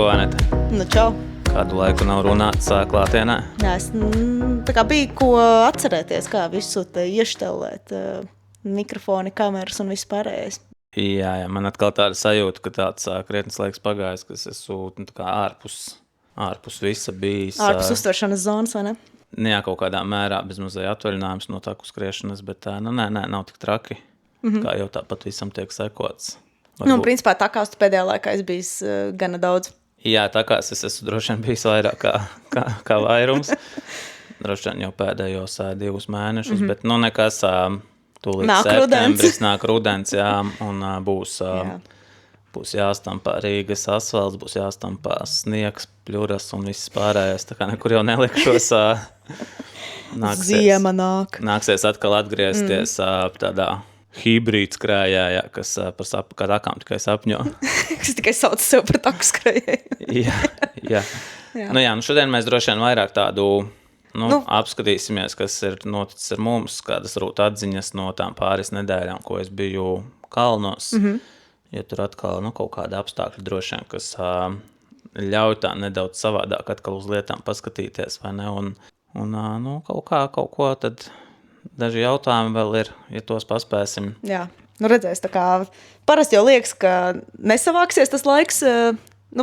Ko, Anete? Nu, čau. Kādu laiku nav runāts klātienē? Jā, es tā kā bija ko atcerēties, kā visu te ieštelēt, mikrofoni, kameras un viss pārējais. Jā, man atkal tāda sajūta, ka tāds krietnes laiks pagājis, ka es esmu tā kā ārpus visa bijis. Ārpus uztveršanas zonas, vai ne? Jā, kaut kādā mērā bezmazliet atvaļinājums no taku skriešanas, bet nav tik traki, kā jau tāpat visam tiek sekots. Nu, principā takās tu pēdējā laikā es bijis gana daudz. Jā, takās es esmu droši vien bijis vairāk kā vairums. Droši vien jau pēdējos 2 mēnešus, bet nu nekas tūlīt Nāk septembris, nāk rudens, jā, un būs jāstampā Rīgas asfalts, būs jāstampā sniegs, pļuras un viss pārējais, tā kā nekur jau nelikšos. Ziema nāk. Nāksies atkal atgriezties tādā hibrīds krājā, kas par takām tikai sapņo. Kas tikai sauc sev par taku skrējēju. jā. Nu šodien mēs droši vien vairāk tādu apskatīsimies, kas ir noticis ar mums, kādas rūta atziņas no tām pāris nedēļām, ko es biju kalnos. Jo tur atkal kaut kāda apstākļa droši vien, kas ļauj tā nedaudz savādāk atkal uz lietām paskatīties, vai ne? Un kaut ko tad daži jautājumi vēl ir, ja tos paspēsim. Jā, redzēs, tā kā parasti jau liekas, ka nesavāksies tas laiks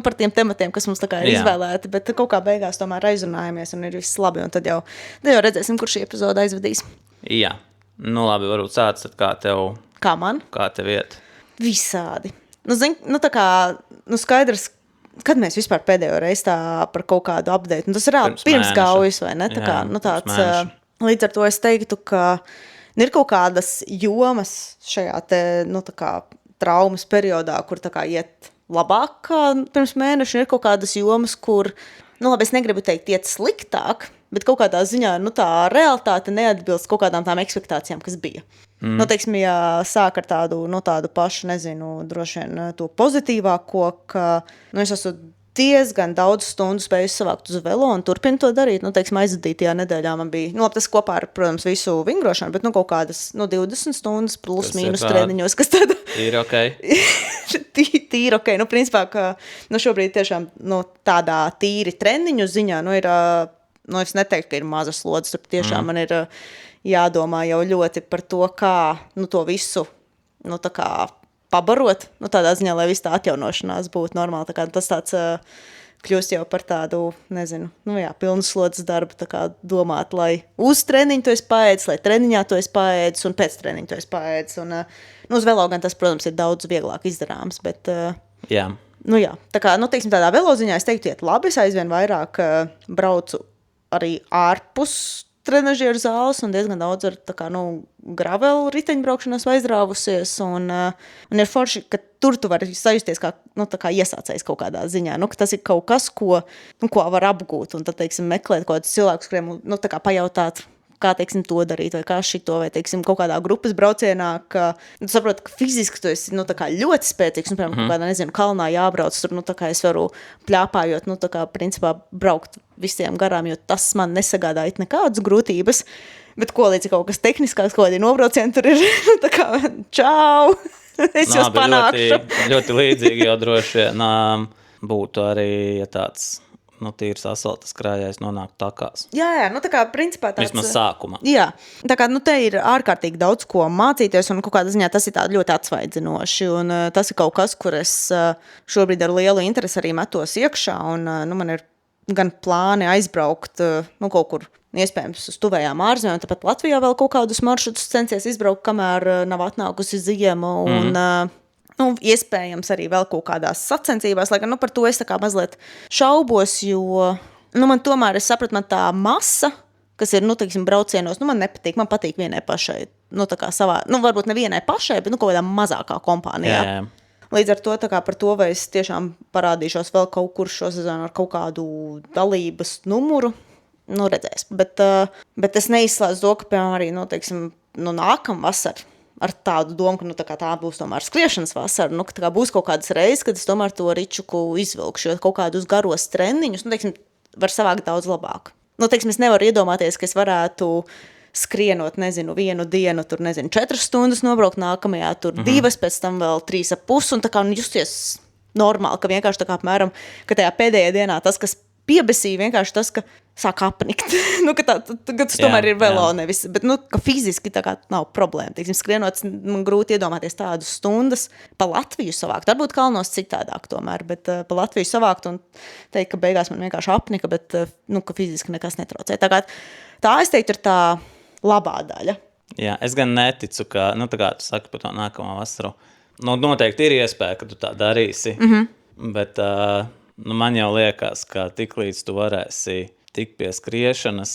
par tiem tematiem, kas mums tā kā ir izvēlēti, bet kaut kā beigās tomēr aizrunājamies un ir viss labi, un tad jau redzēsim, kur šī epizoda aizvedīs. Jā, labi, varbūt sāc, tad kā tev? Kā man? Kā tev iet? Visādi. Tā kā, skaidrs, kad mēs vispār pēdējo reizi tā par kaut kādu update, tas ir pirms gaujas, vai ne? Tā kā, tāds, līdz ar to es teiktu, ka ir kaut kādas jomas šajā te, tā kā traumas periodā, kur tā kā iet labāk kā pirms mēneša, ir kaut kādas jomas, kur, labi, es negribu teikt iet sliktāk, bet kaut kādā ziņā, tā realitāte neatbilst kaut kādām tām ekspektācijām, kas bija. Teiksim, ja sāk ar tādu pašu, nezinu, droši vien to pozitīvāko, ka, es esmu diezgan daudz stundu spēju savākt uz velo un turpinu to darīt. Teiksim, aizvadītajā nedēļā man bija, labi, tas kopā ar, protams, visu vingrošanu, bet kaut kādas 20 stundas plus mīnus treniņos, kas tad ir ok. Tīri ok. Principā, ka šobrīd tiešām tādā tīri treniņu ziņā, ir, es neteiktu, ka ir maza slodze, tur tiešām man ir jādomā jau ļoti par to, kā, to visu, tā kā pabarot, tādā ziņā, lai viss tā atjaunošanās būtu normāli. Tā kā tas tāds kļūst jau par tādu, nezinu, pilnu slodzes darbu, tā kā domāt, lai uz treniņu to es paēdis, lai treniņā to es paēdis un pēc treniņu to es paēdis. Un, uz velo gan tas, protams, ir daudz vieglāk izdarāms, bet, jā. Tā kā, teiksim, tādā velo ziņā es teiktu, iet labi, es aizvien vairāk braucu arī ārpus trenažieru zāles un diezgan daudz ar gravel riteņbraukšanas aizrāvusies un ir forši, ka tur tu vari sajusties kā iesācējs kaut kādā ziņā, ka tas ir kaut kas, ko var apgūt un tad, teiksim, meklēt kaut kādus cilvēkus, kuriem, pajautāt, kā, teiksim, to darīt, vai kā šito, vai, teiksim, kaut kādā grupas braucienā, ka tu saproti, ka fiziski tu esi, ļoti spēcīgs, un, piemēram, kaut kādā, nezinu, kalnā jābrauc, tur, es varu pļāpājot, principā braukt visiem garām, jo tas man nesagādāja nekādas grūtības, bet ko līdz kaut kas tehniskāks, kaut kādi nobraucieni tur ir, čau, es jūs panākšu. Ļoti līdzīgi jau droši vien būtu arī, ja tāds tīrs asfaltas krājais nonāk takās. Jā, tā kā principā tāds... Vismaz sākumā. Jā, tā kā, te ir ārkārtīgi daudz ko mācīties, un kaut kādā ziņā tas ir tā ļoti atsvaidzinoši, un tas ir kaut kas, kur es šobrīd ar lielu interesi arī metos iekšā, un man ir gan plāni aizbraukt, kaut kur iespējams uz tuvējām ārzemēm, tāpat Latvijā vēl kaut kādus maršrutus censies izbraukt, kamēr nav atnākusi ziema, un... iespējams arī vēl kaut kādās sacensībās, lai gan par to es tā kā mazliet šaubos, jo man tomēr, es sapratu, man tā masa, kas ir, teiksim, braucienos, man nepatīk, man patīk vienai pašai, tā kā savā, varbūt ne vienai pašai, bet kaut kādā mazākā kompānijā. Jā. Līdz ar to, tā kā par to, vai es tiešām parādīšos vēl kaut kur šo sezonu ar kaut kādu dalības numuru, redzēs. Bet es neizslēdzu to, ka, piemēram, arī, teiksim, nākam vasar, ar tādu domu, ka tā būs tomēr skriešanas vasara, ka būs kaut kādas reizes, kad es tomēr to ričuku izvilkšu, jo kaut kādus garos treniņus, teiksim, var savākt daudz labāk. Teiksim, es nevaru iedomāties, ka es varētu skrienot, nezinu, vienu dienu, tur, nezinu, 4 stundas nobraukt, nākamajā tur 2, pēc tam vēl 3,5, un tā kā justies normāli, ka vienkārši tā kā apmēram, ka tajā pēdējā dienā tas, kas piebesīja, vienkārši tas, ka sāk apnikt. Ka tas tomēr ir velo nevis, bet, ka fiziski tā kā nav problēma. Teiksim, skrienot, man grūti iedomāties tādas stundas pa Latviju savākt. Varbūt kalnos citādāk tomēr, bet pa Latviju savākt un teikt, ka beigās man vienkārši apnika, bet, ka fiziski nekas netraucē. Tā es teiktu, ir tā labā daļa. Jā, es gan neticu, ka, tā kā tu saki par to nākamo vasaru, noteikti ir iespēja, ka tu tā darīsi, bet man jau liekas, ka tiklīdz tu varēsi tikt pie skriešanas,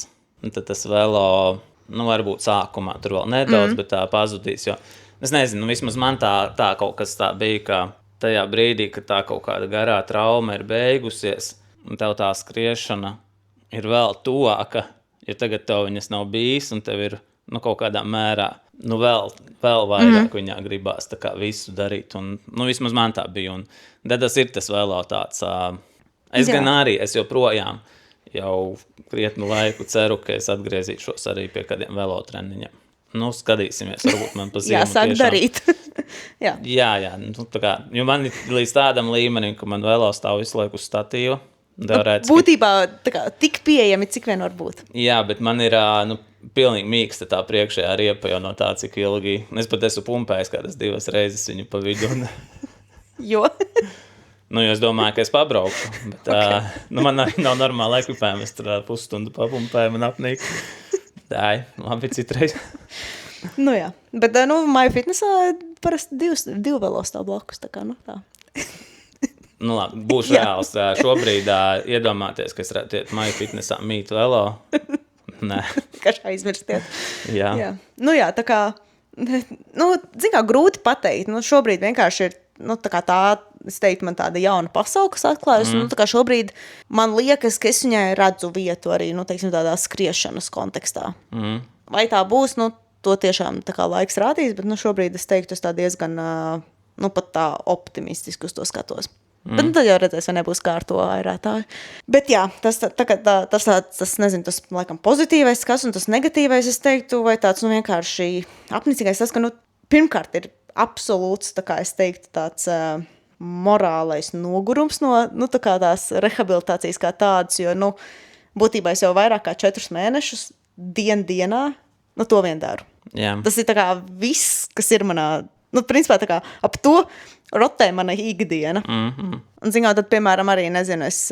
tad tas velo, varbūt sākumā tur vēl nedaudz, bet tā pazudīs, jo es nezinu, vismaz man tā kaut kas tā bija, ka tajā brīdī, kad tā kaut kāda garā trauma ir beigusies, un tev tā skriešana ir vēl tuvāka, jo tagad tev viņas nav bijis, un tev ir, kaut kādā mērā, vēl vairāk viņā gribās tā kā visu darīt, un, vismaz man tā bija, un tas ir tas velo tāds, gan arī, es joprojām jau krietnu laiku ceru, ka es atgriezīšos arī pie kādiem velotreniņiem. Skatīsimies, varbūt man pa ziemu jāsāk tiešām. Darīt. Jā, tā kā, jo man ir līdz tādam līmenim, ka man velo stāv visu laiku uz statīva. Būtībā tā kā tik pieejami, cik vien var būt. Jā, bet man ir pilnīgi mīksta tā priekšējā riepa jau no tā, cik ilgi. Es pat esmu pumpējis kādas 2 reizes viņu pa vidu. Jo? Jo es domāju, ka es pabraukšu, bet man arī nav normāla ekvipējuma, es tur pusstundu papumpēju, man apnīk. Labi, citreiz. Jā, bet MyFitnessā parasti 2 velo stāv blakus, tā kā, tā. Labi, būšu reāls. Šobrīd iedomāties, ka es redzu MyFitnessā mīt velo. Nē. Kaž aizmirstiet. Jā. Jā, tā kā, zin kā, grūti pateikt, šobrīd vienkārši ir, tā, es teiktu, man tāda jauna pasaule, kas atklājas, tā kā šobrīd man liekas, ka es viņai redzu vietu arī, teiksim, tādā skriešanas kontekstā. Vai tā būs, to tiešām tā kā laiks rādīs, bet, šobrīd es teiktu, es tā diezgan, pat tā optimistiski uz to skatos. Bet tad jau redzēs, vai nebūs kā ar to airētāju. Bet jā, tas nezinu, tas laikam pozitīvais kas un tas negatīvais, es teiktu, vai tāds, vienkārši apnicīgais tas, ka, pirmkārt ir absolūts, tā kā es teiktu, tāds morālais nogurums no tā kā tās rehabilitācijas kā tādas, jo, būtībā es jau vairāk kā 4 mēnešus dienā, to vien daru. Jā. Tas ir tā kā viss, kas ir manā, principā tā kā ap to rotē mana ikdiena. Un, zināt, tad, piemēram, arī, nezinu, es...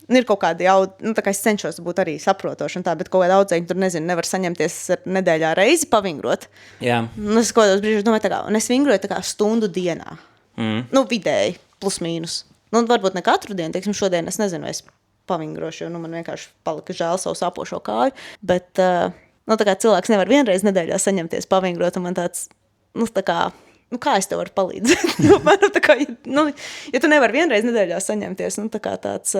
ir kaut kādi tā kā es cenšos būt arī saprotoši un tā, bet kaut kāda audzēņa tur, nezinu, nevar saņemties nedēļā reizi pavingrot. Jā. Es kaut kādos brīžos domāju, tā kā, un es vingroju tā kā stundu dienā. Vidēji, plus mīnus. Varbūt ne katru dienu, teiksim, šodien es nezinu, es pavingrošu, jo, man vienkārši palika žēl savu sapošo kāju, bet, tā kā cilvēks nevar vienreiz nedēļā saņemties pavingrot, un man tāds, tā kā, kā es tev varu palīdzēt? Tā kā, ja tu nevari vienreiz nedēļā saņemties, tā kā tāds...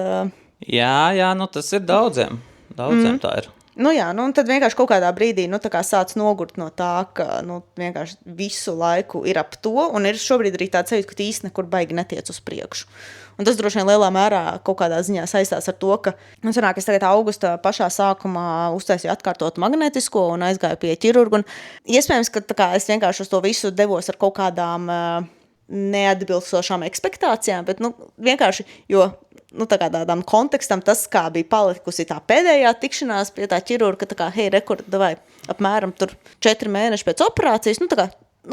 Jā, tas ir daudziem tā ir. Un tad vienkārši kaut kādā brīdī, tā kā sāc nogurt no tā, ka, vienkārši visu laiku ir ap to, un ir šobrīd arī tāds sajūta, ka īsti nekur baigi netiec uz priekšu. Un tas droši vien lielā mērā kaut kādā ziņā saistās ar to, ka, sanāk, es tagad augusta pašā sākumā uztaisīju atkārtot magnētisko un aizgāju pie ķirurga, un iespējams, ka tā kā es vienkārši uz to visu devos ar kaut kādām neatbilstošām ekspektācijām, bet, vienkārši, jo, tā kā tādām kontekstam, tas, kā bija palikusi tā pēdējā tikšanās pie tā ķirurga, tā kā, hei, vai apmēram tur 4 mēneši pēc operācijas, tā kā,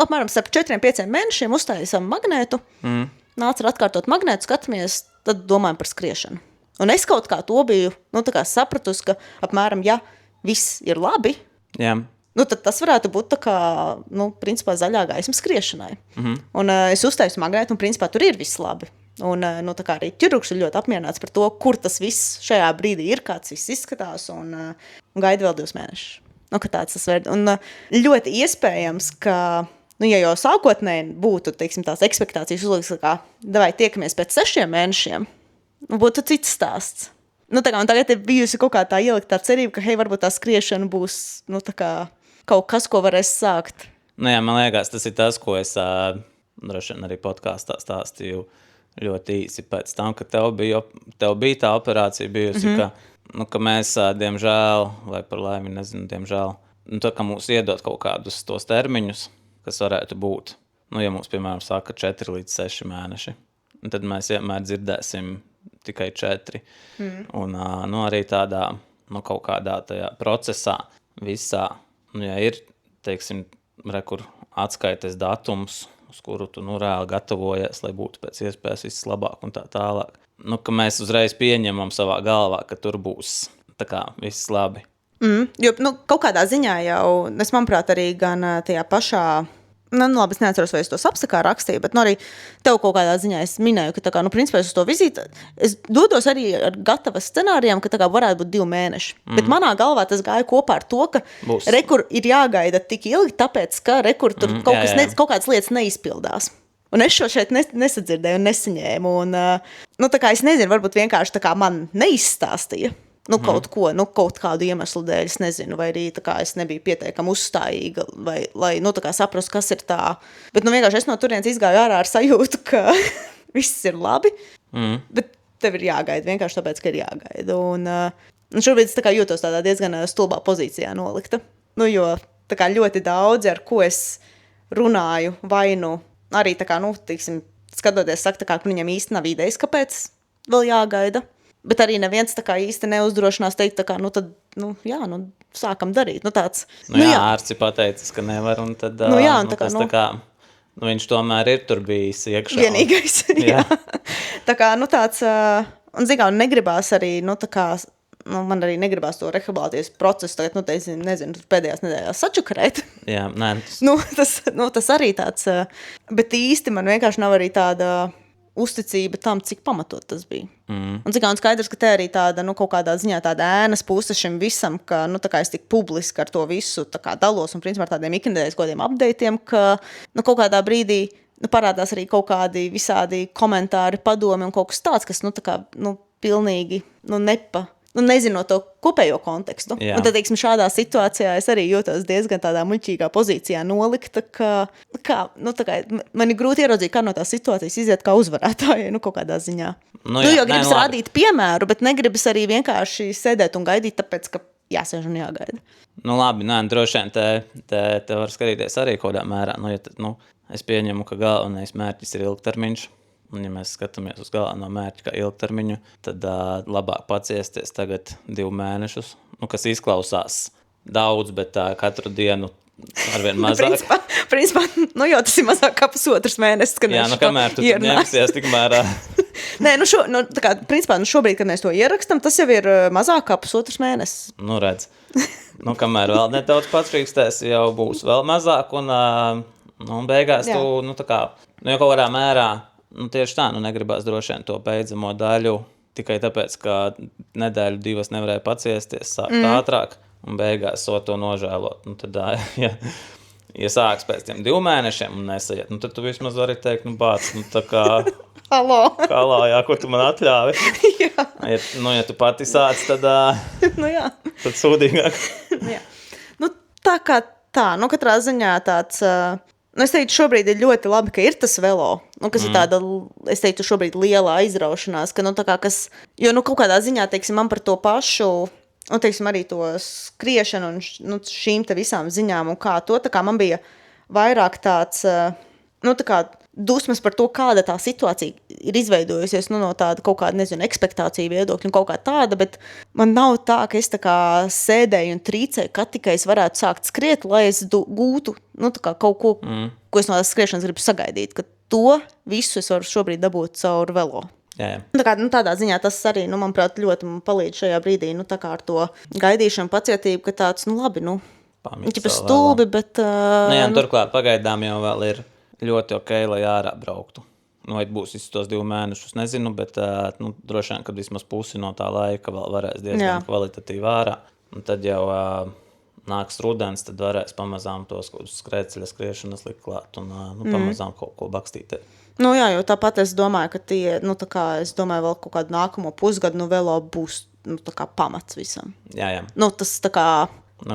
apmēram starp 4-5 mēnešiem uztaisām magnētu, nāca ar atkārtot magnētu, skatāmies, tad domājam par skriešanu. Un es kaut kā to biju, tā kā sapratusi, ka apmēram, ja viss ir labi, jā. Tad tas varētu būt tā kā, principā zaļā gaisma skriešanai. Un es uztaisu magnētu, un principā tur ir viss labi. Un, tā kā arī ķirurgs ir ļoti apmierināts par to, kur tas viss šajā brīdī ir, kāds viss izskatās, un gaida vēl 2 mēnešus. Ka tāds tas vērd. Un ļoti iespējams, ka, ja jau sākotnēji būtu, teiksim, tās ekspektācijas uzliks, kā, davai tiekamies pēc 6 mēnešiem, būtu cits stāsts. Un tagad ir bijusi kaut kā tā ieliktā cerība, ka, hei, varbūt tā skriešana būs, tā kā kaut kas, ko varēs sākt. Jā, man liekas, tas ir tas, ko es droši vien arī podkāstā stāstīju ļoti īsi pēc tam, ka tev bija tā operācija bijusi, ka mēs, diemžēl, vai par laimi, nezinu, diemžēl, tā kā mums iedot kaut kādus tos termiņus, kas varētu būt. Ja mums, piemēram, saka 4 līdz 6 mēneši. tad mēs vienmēr dzirdēsim tikai 4. Un arī tādā, kaut kādā tajā procesā visā, ja ir, teiksim, kur atskaites datums, uz kuru tu reāli gatavojies, lai būtu pēc iespējas viss labāk un tā tālāk. Ka mēs uzreiz pieņemam savā galvā, ka tur būs tā kā viss labi. Jo, kaut kādā ziņā jau, es manuprāt, arī gan tajā pašā, labi, es neatceros, vai es tos apsakā rakstīju, bet arī tev kaut kādā ziņā es minēju, ka tā kā, principā es uz to vizīti, es dodos arī ar gatavas scenārijām, ka tā kā varētu būt 2 mēneši. Bet manā galvā tas gāja kopā ar to, ka rekur ir jāgaida tik ilgi, tāpēc, ka rekur tur kaut kādas lietas neizpildās. Un es šo šeit nesadzirdēju un nesaņēmu. Un, tā kā es nezinu, varbūt vienkārši tā kā man neizstāstīja. Kaut ko, kaut kādu iemeslu dēļ, es nezinu, vai arī tā kā es nebiju pietiekami uzstājīga, lai tā kā saprastu, kas ir tā. Bet vienkārši es no turienes izgāju ārā ar sajūtu, ka viss ir labi, bet tev ir jāgaida, vienkārši tāpēc, ka ir jāgaida. Un šobrīd es tā kā jūtos tādā diezgan stulbā pozīcijā nolikta. Jo tā kā ļoti daudzi, ar ko es runāju, arī tā kā, tiksim, skatoties, saka, tā kā, ka viņam īsti nav idejas, kāpēc vēl jāgaida. Bet arī neviens tā kā īsti neuzdrošinās teikt, tā kā, tad, sākam darīt. Tāds, jā, ārsts ir pateicis, ka nevar, un tad, tā kā, viņš tomēr ir tur bijis iekšā. Vienīgais, jā. Tā kā, tāds, un zin kā, negribās arī, tā kā, man arī negribās to rehabilitācijas procesu tagad, nezinu, pēdējās nedēļās sačukarēt. Jā, nē. Tas arī tāds, bet īsti man vienkārši nav arī tāda uzticība tam, cik pamatot tas bija. Un cik skaidrs, ka te arī tāda, kaut kādā ziņā tāda ēnas puse šim visam, ka, tā kā es tik publiski ar to visu tā kā dalos un principā ar tādiem iknedēļas kodiem updateiem, ka, kaut kādā brīdī, parādās arī kaut kādi visādi komentāri, padomi un kaut kas tāds, kas, tā kā, pilnīgi, nezinot to kopējo kontekstu. Jā. Un tad, teiksim, šādā situācijā es arī jūtos diezgan tādā muļķīgā pozīcijā nolikta, ka man ir grūti ieraudzīt, kā no tās situācijas iziet kā uzvarētājai, kaut kādā ziņā. Jo gribas rādīt piemēru, bet negribas arī vienkārši sēdēt un gaidīt, tāpēc, ka jāsēž un jāgaida. Labi, droši vien te var skatīties arī kādā mērā. Es pieņemu, ka galvenais mērķis ir ilgtermiņš. Un, ja mēs skatāmies uz galveno mērķi kā ilgtermiņu, tad labāk paciesties tagad 2 mēnešus, kas izklausās daudz, bet katru dienu arvien mazāk. principā, jau tas ir mazāk kā 1,5 mēnesis, kad jā, kamēr tu ņemsies, tikmēr... Nē, tā kā, principā, šobrīd, kad mēs to ierakstam, tas jau ir mazāk kā 1,5 mēnesis. Redz. Kamēr vēl nedaudz patrīkstēs, jau būs vēl mazāk, un beigās jā. Tu, tā kā, jau kaut kādā mērā, tieši tā, negribās droši vien to beidzamo daļu, tikai tāpēc, ka nedēļu 2 nevarēja paciesties, sākt ātrāk, un beigās to nožēlot. Tad, ja sāks pēc tiem 2 mēnešiem un nesaiet, tad tu vismaz vari teikt, bāc, tā kā... Halā, jā, ko tu man atļāvi? Jā. Ja tu pati sāc, tad... jā. Tad sūdīgāk. Jā. Tā kā tā, katrā ziņā tāds... Es teiktu, šobrīd ir ļoti labi, ka ir tas velo, kas ir tāda, es teiktu, šobrīd liela aizraušanās, ka, tā kā kas, jo, kaut kādā ziņā, teiksim, man par to pašu, un, teiksim, arī to skriešanu un, šīm te visām ziņām un kā to, tā kā man bija vairāk tāds, tā kā dusmas par to, kāda tā situācija ir izveidojusies, no tāda kaut kāda, nezinu, ekspektācija viedokļa un kaut kā tāda, bet man nav tā, ka es tā kā sēdēju un trīcēju, kad tikai es varētu sākt skriet, lai es gūtu, tā kā kaut ko, ko es no tās skriešanas gribu sagaidīt, ka to visu es varu šobrīd dabūt caur velo. Jā. Tā kā, tādā ziņā tas arī, manuprāt, ļoti man palīdz šajā brīdī, tā kā ar to gaidīšanu, pacietību, ka tāds, labi, ķipa stulbi, bet... turklāt pagaidām jau vēl ir ļoti ok, lai ārā brauktu. Vai būs visus tos 2 mēnešus, nezinu, bet droši vien, kad vismaz pusi no tā laika vēl varēs diezgan kvalitatīvi ārā. Un tad jau nāks rudens, tad varēs pamazām tos skrēceļa skriešanas likt klāt un pamazām kaut ko bakstīt. Jā, jo tāpat es domāju, ka tie, tā kā es domāju vēl kaut kādu nākamo pusgadu, velo būs, tā kā pamats visam. Jā. Tas tā kā...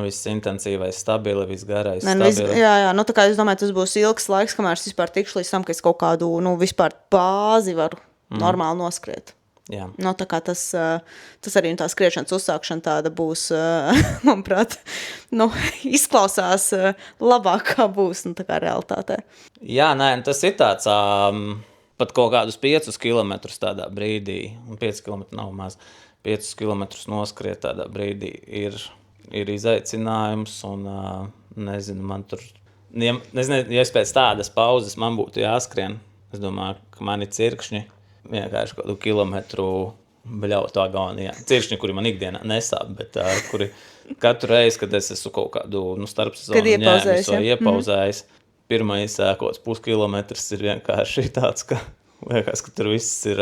viss intensīvais, stabili, viss garais, stabili. Jā, tā kā es domāju, tas būs ilgs laiks, kamēr es vispār tikšu līdz tam, ka es kaut kādu, vispār bāzi varu normāli noskriet. Jā. Tā kā tas arī tā skriešanas uzsākšana tāda būs, manuprāt, izklausās labāk, kā būs, tā kā realitātē. Jā, nē, tas ir tāds pat kaut kādus 5 kilometrus tādā brīdī, un 5 kilometri nav maz, 5 kilometrus noskriet tādā brīdī ir izaicinājums, un nezinu, man tur, nezinu, ja es pēc tādas pauzes man būtu jāskrien, es domāju, ka mani cirkšņi vienkārši kādu kilometru bļautu agonijā. Cirkšņi, kuri man ikdienā nesāp, bet kuri katru reizi, kad es esmu kaut kādu starpsezonu ņēmis vai iepauzējis, pirmais sēkots puskilometrs ir vienkārši tāds, ka liekas, ka tur viss ir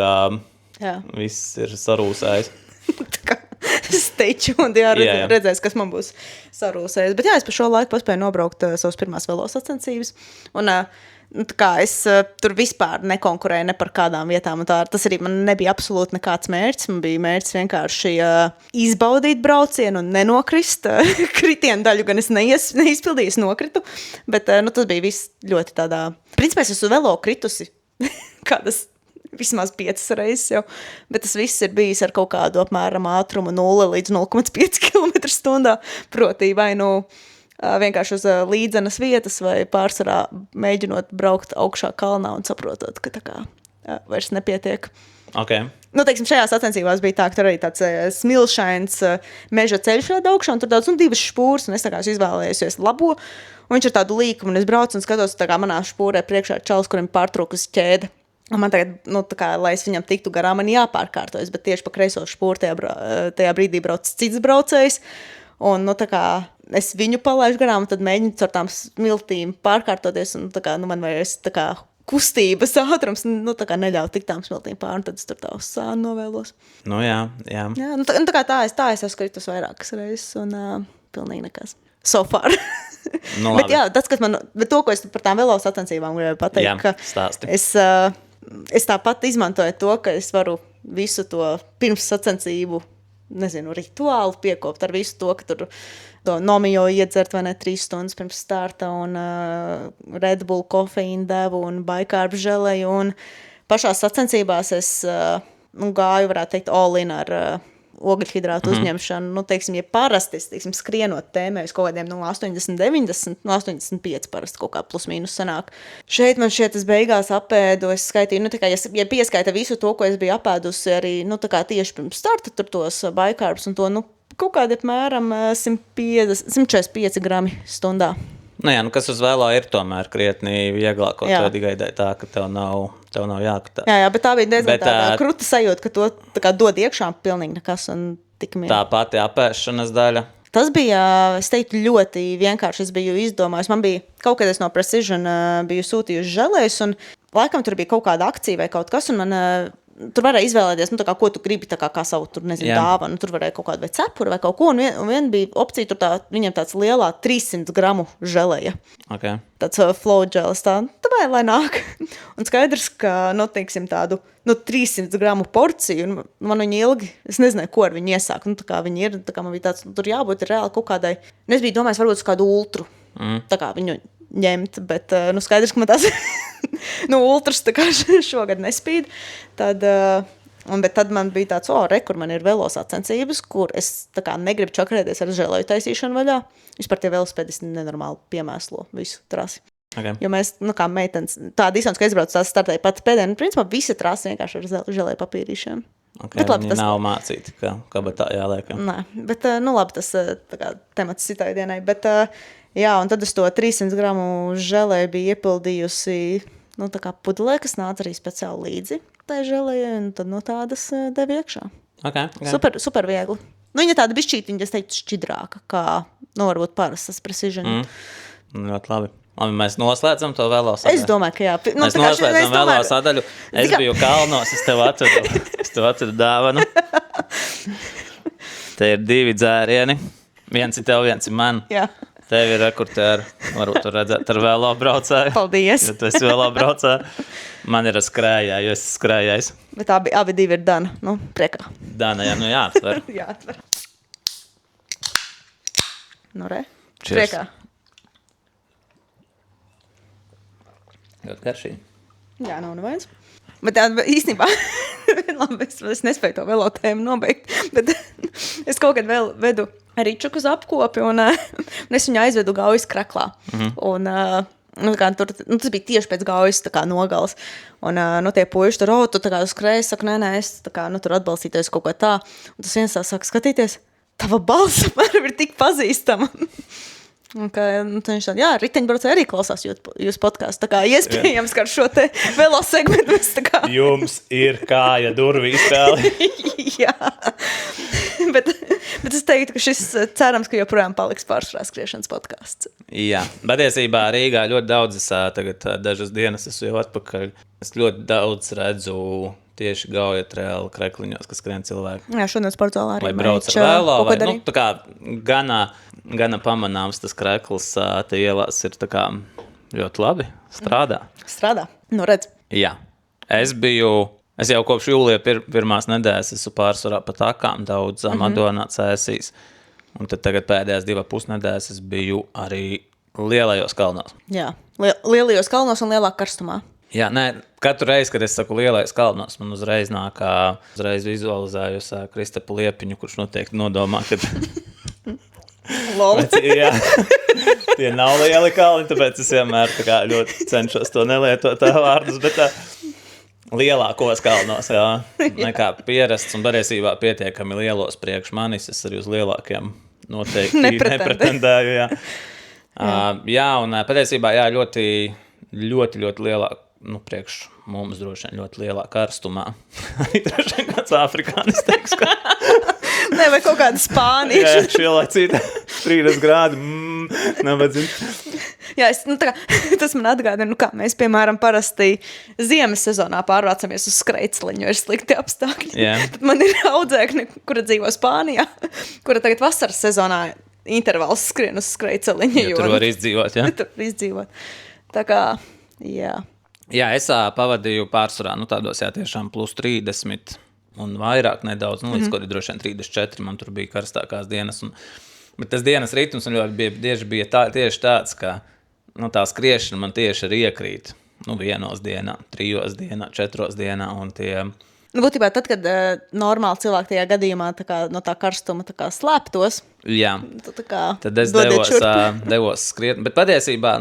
sarūsējis. Tā kā steiču un redzēs, kas man būs sarūsējis. Bet jā, es par šo laiku paspēju nobraukt savas pirmās velosacensības. Un tā kā es tur vispār nekonkurēju ne par kādām vietām. Un tas arī man nebija absolūti nekāds mērķis. Man bija mērķis vienkārši izbaudīt braucienu un nenokrist. Kritienu daļu gan es neizpildīju, es nokritu. Bet tas bija viss ļoti tādā... Principā es esmu velo kritusi kādas vismaz 5 reizes jau. Bet tas viss ir bijis ar kaut kādu apmēram ātrumu 0 līdz 0,5 km/h. Proti vai vienkārši uz līdzenas vietas vai pārsvarā mēģinot braukt augšā kalnā un saprotot, ka tā kā vairs nepietiek. Okay. Teiksim, šajās sacensībās bija tā, ka tur arī tāds smilšains meža ceļš rada augšā, un tur daudz 2 špūras, un es tā kā izvēlējusies labo, un viņš ir tādu līkumu, un es braucu un skatos, tā kā manā špūrē priekšā ir čalis, kurim pārtrūkusi ķēde. Un man tagad, tā kā, lai es viņam tiktu garām, man jāpārkārtojas, bet tieši pa kreiso špūru tajā brīdī brauc cits braucējs. Un, tā kā es viņu palaižu garām, un tad mēģinu caur tām smiltīm pārkārtoties, un tā kā, man vairs tā kā kustības ātrums, tā kā neļauj tik tām smiltīm pār, un tad es tur tā uz sānu novēlos. Jā. Jā, tā kā tā es esmu skritus vairākas reizes, un pilnīgi nekas. So far. Bet jā, bet to, ko es par tām velosacensībām gribēju pateikt, ka stāsti. Es tāpat izmantoju to, ka es varu visu to pirms sacensību, rituālu piekopt ar visu to, ka tur to nomijo iedzert 3 stundas pirms starta un Red Bull kofeīnu devu un bicarb želeju. Un pašās sacensībās es gāju, varētu teikt, all in ar ogļhidrātu uzņemšanu. Teiksim, ja parasti, skrienot tēmēs kaut kādiem 80, 90, 85 parasti kaut kā plus mīnus sanāk. Šeit man šķiet, es beigās apēdu, es skaitīju, ja pieskaita visu to, ko es biju apēdusi arī, tieši pirms starta, tur tos bicarbs un to, kaut kādi apmēram 145 grami stundā. Kas uz vēlo ir tomēr krietni vieglāk, kaut kā tikai tā, ka tev nav jākatā. Jā, bet tā bija diezgan tāda kruta sajūta, ka to tā kā dod iekšā pilnīgi nekas un tik mīl. Tā pati apēšanas daļa. Tas bija, es teiktu, ļoti vienkārši. Es biju izdomājis, man bija kaut kad es no Precision biju sūtījusi želējus un laikam tur bija kaut kāda akcija vai kaut kas un man... Tur varēja izvēlēties, ko tu gribi, kā savu, dāvanu. Tur varēja kaut kādu vai cepuru vai kaut ko, un vien bija opcija, viņam tāds lielā 300 gramu želeja. Okay. Tāds flow gels, vai lai nāk. Un skaidrs, ka, teiksim, tādu 300 gramu porciju, un man viņa ilgi, es nezināju, ko ar viņu iesāk. Viņi ir, man bija tāds, tur jābūt reāli kaut kādai, es biju domājis, varbūt uz kādu ultru, tā kā viņu ņemt, bet, skaidrs, ka man tās... ultras tā kā šogad nespīd. Bet tad man bija tāds, kur man ir velosacensības, kur es tā kā negribu čakarēties ar želeju taisīšanu vaļā. Vispār tie velospēdisti nenormāli piemēslo visu trasi. Okay. Jo mēs, kā meitenes, tā distance, ka es braucu, tās startēja pati pēdējā, principā visa trasi vienkārši ar želeju papīrīšiem. Okay, bet labi, tas nav mācīti, ka tā jāliek. Nē, bet labi, tas tā kā temats citai dienai. Bet jā, un tad es to 300 gramu želeju biju iepildījusi tā kā pudelē, kas nāca arī speciāli līdzi tai želejai, un tad tādas devu iekšā. Okay. Super viegli. Viņa tāda bišķītiņa, es teiktu, šķidrāka, kā, varbūt parastas Precision. Ļoti labi. Labi, mēs noslēdzam to velo sadaļu. Es domāju, ka jā. Mēs noslēdzam velo sadaļu. Es biju kalnos, es tev atvedu dāvanu. Te ir 2 dzērieni. Viens ir tev, viens ir man. Jā. Tev ir rekurtēri, varbūt tu redzēt ar velo braucēju. Paldies. Ja tu esi velo braucēju. Man ir ar skrējā, jo es skrējais. Bet abi 2 ir Dana, priekā. Dana, jā, jāatver. Jāatver. Re, Cheers. Priekā. Ļoti karšīgi. Jā, nav neviens. Bet īstenībā, labi, es nespēju to velo tēmu nobeigt, bet es kaut kad vēl vedu Ričuku uz apkopi, un es viņu aizvedu Gaujas kraklā. Un Tas bija tieši pēc gaujas nogales. Un tie puiši tur, tu tā kā uz kreisi, saka, nē, es tā kā, tur atbalstīties kaut ko tā. Un tas viens tā saka, skatīties, tava balss apmēram ir tik pazīstama. Un viņš tād, jā, riteņbraucēji arī klausās jūs podcastu. Tā kā iespējams, ka ar šo te velo segmentu mēs tā kā... Jums ir kāja durvī spēli. Jā. Bet es teiktu, ka šis cerams, ka joprojām paliks pārsvarā skriešanas podcasts. Jā, patiesībā Rīgā ļoti daudz, es tagad dažas dienas esmu jau atpakaļ. Es ļoti daudz redzu tieši Gaujatrēlu krekliņos, kas skrien cilvēki. Jā, šodien sportzālā arī. Vai brauc ar vēlo, vai, tā kā gana pamanāms tas krekls, te ielās ir tā kā ļoti labi strādā. Redz. Jā, es jau kopš jūlija pirmās nedēļas esmu pārsvarā pa takām daudz Madonā cēsīs. Un tad tagad pēdējās 2,5 nedēļas es biju arī lielajos kalnos. Jā, lielajos kalnos un lielā karstumā. Jā, nē, katru reizi, kad es saku lielais kalnos, man uzreiz nāk, vizualizējos Kristapu Liepiņu, kurš noteikti nodomā, ka... Lol. Jā, tie nav lieli kalni, tāpēc es vienmēr tā kā ļoti cenšos to nelietot vārdus, bet lielākos kalnos, jā, nekā pierasts un patiesībā pietiekami lielos priekš manis, es arī uz lielākiem noteikti nepretendēju, jā. Jā, un patiesībā, jā, ļoti lielāk, priekš mums droši vien ļoti lielā karstumā. Arī droši vien kāds afrikānis teiks, ka... Nē, vai kaut kāda spānieša. Jā, šielacīta 30 grādi, nevadzinu. Jā, tas man atgādina, kā mēs, piemēram, parasti ziemas sezonā pārvācamies uz skrejceliņu, ir slikti apstākļi. Yeah. Tad man ir audzēkne, kura dzīvo Spānijā, kura tagad vasaras sezonā intervāls skrien uz skrejceliņu. Jo tur var izdzīvot, jā? Tur var izdzīvot. Tā kā, jā. Jā, es pavadīju pārsvarā, tādos jā, tiešām plus 30 un vairāk nedaudz, līdz kaut droši vien 34, man tur bija karstākās dienas. Bet tas dienas ritms bija tieši tāds, ka tā skriešana man tieši arī iekrīt. 1 dienā, 3 dienā, 4 dienā un tie... Būtībā tad, kad normāli cilvēki tajā gadījumā no tā karstuma slēptos, jā, tad es devos skriet. Bet patiesībā,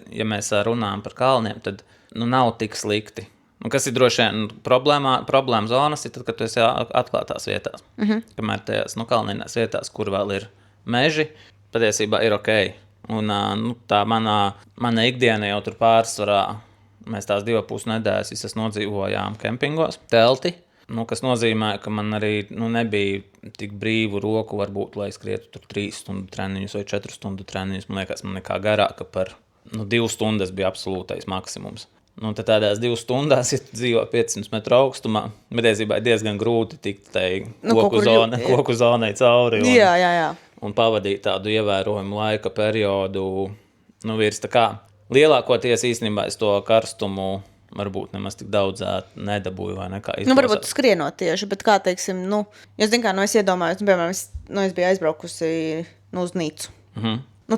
ja mēs runājam par kalniem, tad nav tik slikti. Kas ir droši vien problēma zonas, ir tad, kad tu esi atklātās vietās. Kamēr tajās kalnīnās vietās, kur vēl ir meži, patiesībā ir ok. Un tā mana ikdiena jau tur pārsvarā, mēs tās 2,5 nedēļas visas nodzīvojām kempingos, telti, kas nozīmē, ka man arī nebija tik brīvu roku varbūt, lai skrietu tur 3 stundu treniņus vai 4 stundu treniņus. Man liekas, man nekā garāka par 2 stundas bija absolūtais maksimums. Tad tādās 2 stundās, ja tu dzīvo 500 metru augstumā, patiesībā diezgan grūti tikt tai koku zonai cauri un pavadīt tādu ievērojumu laika periodu. Virs tā kā lielākoties īstenībā es to karstumu varbūt nemaz tik daudz nedabūju vai nekā izklausās. Varbūt skrienot tieši, bet kā teiksim, es zinu kā, es iedomājos, piemēram, es biju aizbraukusi uz Nicu.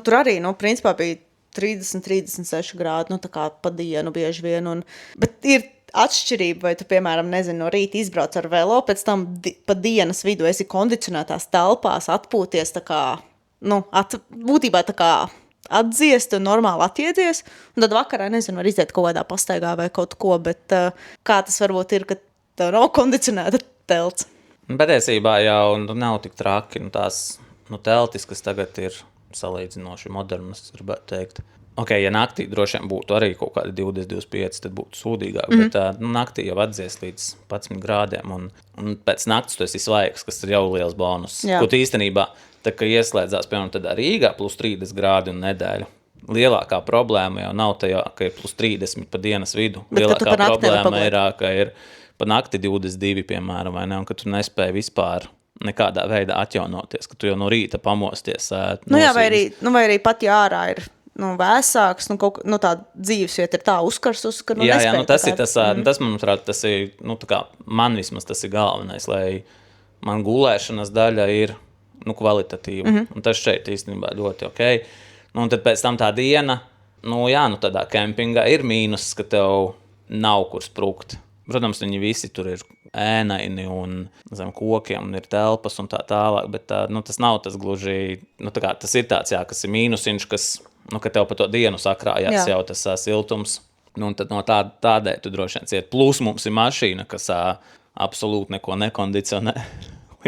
Tur arī, principā bija 30-36 grādi, tā kā pa dienu bieži vien. Bet ir atšķirība, vai tu, piemēram, no rīta izbrauc ar velo, pēc tam pa dienas vidu esi kondicionētās telpās, atpūties, tā kā, būtībā tā kā atdziest un normāli atjēdzies, un tad vakarā, var iziet kaut kādā pastaigā vai kaut ko, bet kā tas varbūt ir, ka tev nav kondicionēta telts? Patiesībā jau nav tik traki, tās teltis, kas tagad ir salīdzinoši modernas, es gribētu teikt. Ok, ja naktī droši vien būtu arī kaut kādi 20-25, tad būtu sūdīgāk, bet naktī jau atdzies līdz 11 grādiem, un pēc naktas tu esi svaigs, kas ir jau liels bonus. Jā. Ko tu īstenībā, tā kā ieslēdzās, piemēram, tādā Rīgā plus 30 grādi un nedēļu, lielākā problēma jau nav tajā, ka ir plus 30 pa dienas vidu. Bet, lielākā problēma ir, ka ir pa nakti 22, piemēram, vai ne, un ka tu nespēji vispār nekādā veidā atjaunoties, ka tu jau no rīta pamosties. Jā, vai arī pat ja ārā ir vēsāks, tā dzīvesvieta ir tā uzkarsus, ka nespēj. Jā, tas, manuprāt, tas ir, tā kā man vismaz tas ir galvenais, lai man gulēšanas daļa ir, kvalitatīva. Un tas šeit īstenībā ļoti ok. Un tad pēc tam tā diena, tādā kempingā ir mīnus, ka tev nav kur sprukt. Protams, viņi visi tur ir ēnaini un zem kokiem un ir telpas un tā tālāk, bet tas nav tas gluži, tas ir tāds, jā, kas ir mīnusiņš, kas ka tev pa to dienu sakrājās jau tas siltums. Un tad no tādēļ tu droši vien ciet. Plus mums ir mašīna, kas absolūti neko nekondicionē.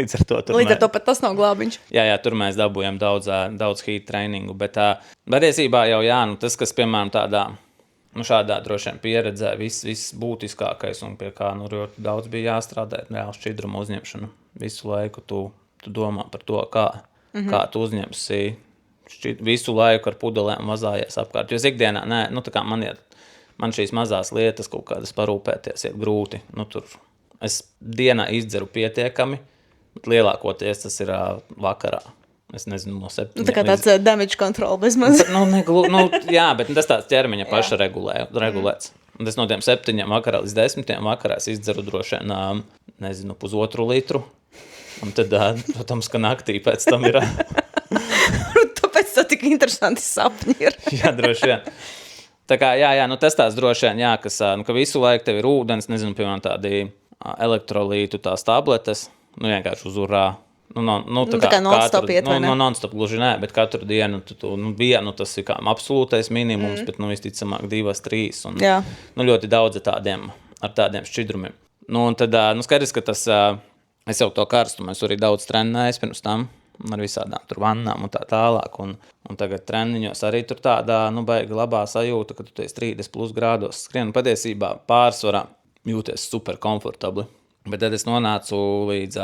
Līdz ar to pat tas nav glābiņš. Jā, tur mēs dabūjam daudz heat trainingu, bet patiesībā jau tas, kas, piemēram, tādā, šādā droši vien pieredzē, viss būtiskākais un pie kā, ļoti daudz bija jāstrādā, reāli šķidrumu uzņemšanu. Visu laiku tu domā par to, kā tu uzņemsi visu laiku ar pudelēm mazājies apkārt. Jo ikdienā, tā kā man šīs mazās lietas kaut kādas parūpēties ir grūti. Tur es dienā izdzeru pietiekami, bet lielākoties tas ir vakarā. Es nezinu, no 7. Tā kā tāds damage control bezmaz. Jā, bet tas tāds ķermeņa paša regulēts. Un tas no tiem 7 vakarā līdz 10 vakarā es izdzeru droši vien, nezinu, 1,5 litru. Un tad, protams, ka naktī pēc tam ir... Tāpēc tā tik interesanti sapņi ir. Jā, droši vien. Tā kā, tas tās droši vien, kas, ka visu laiku tev ir ūdens, nezinu, piemēram, tādi elektrolītu tās tabletes, vienkārši uz urā. Tā kā non-stop iet, vai ne? Non-stop gluži nē, bet katru dienu, vienu tas ir kā absolūtais minimums, bet, visticamāk, 2, 3, un ļoti daudz ar tādiem šķidrumiem. Un tad, skaidrs, ka tas, es jau to karstumu, es arī daudz trenējis pirms tam, ar visādām tur vannām un tā tālāk, un tagad treniņos arī tur tādā, baigi labā sajūta, ka tu esi 30+ grādos skrien, patiesībā pārsvarā jūties super komfortabli. Bet tad es nonācu līdz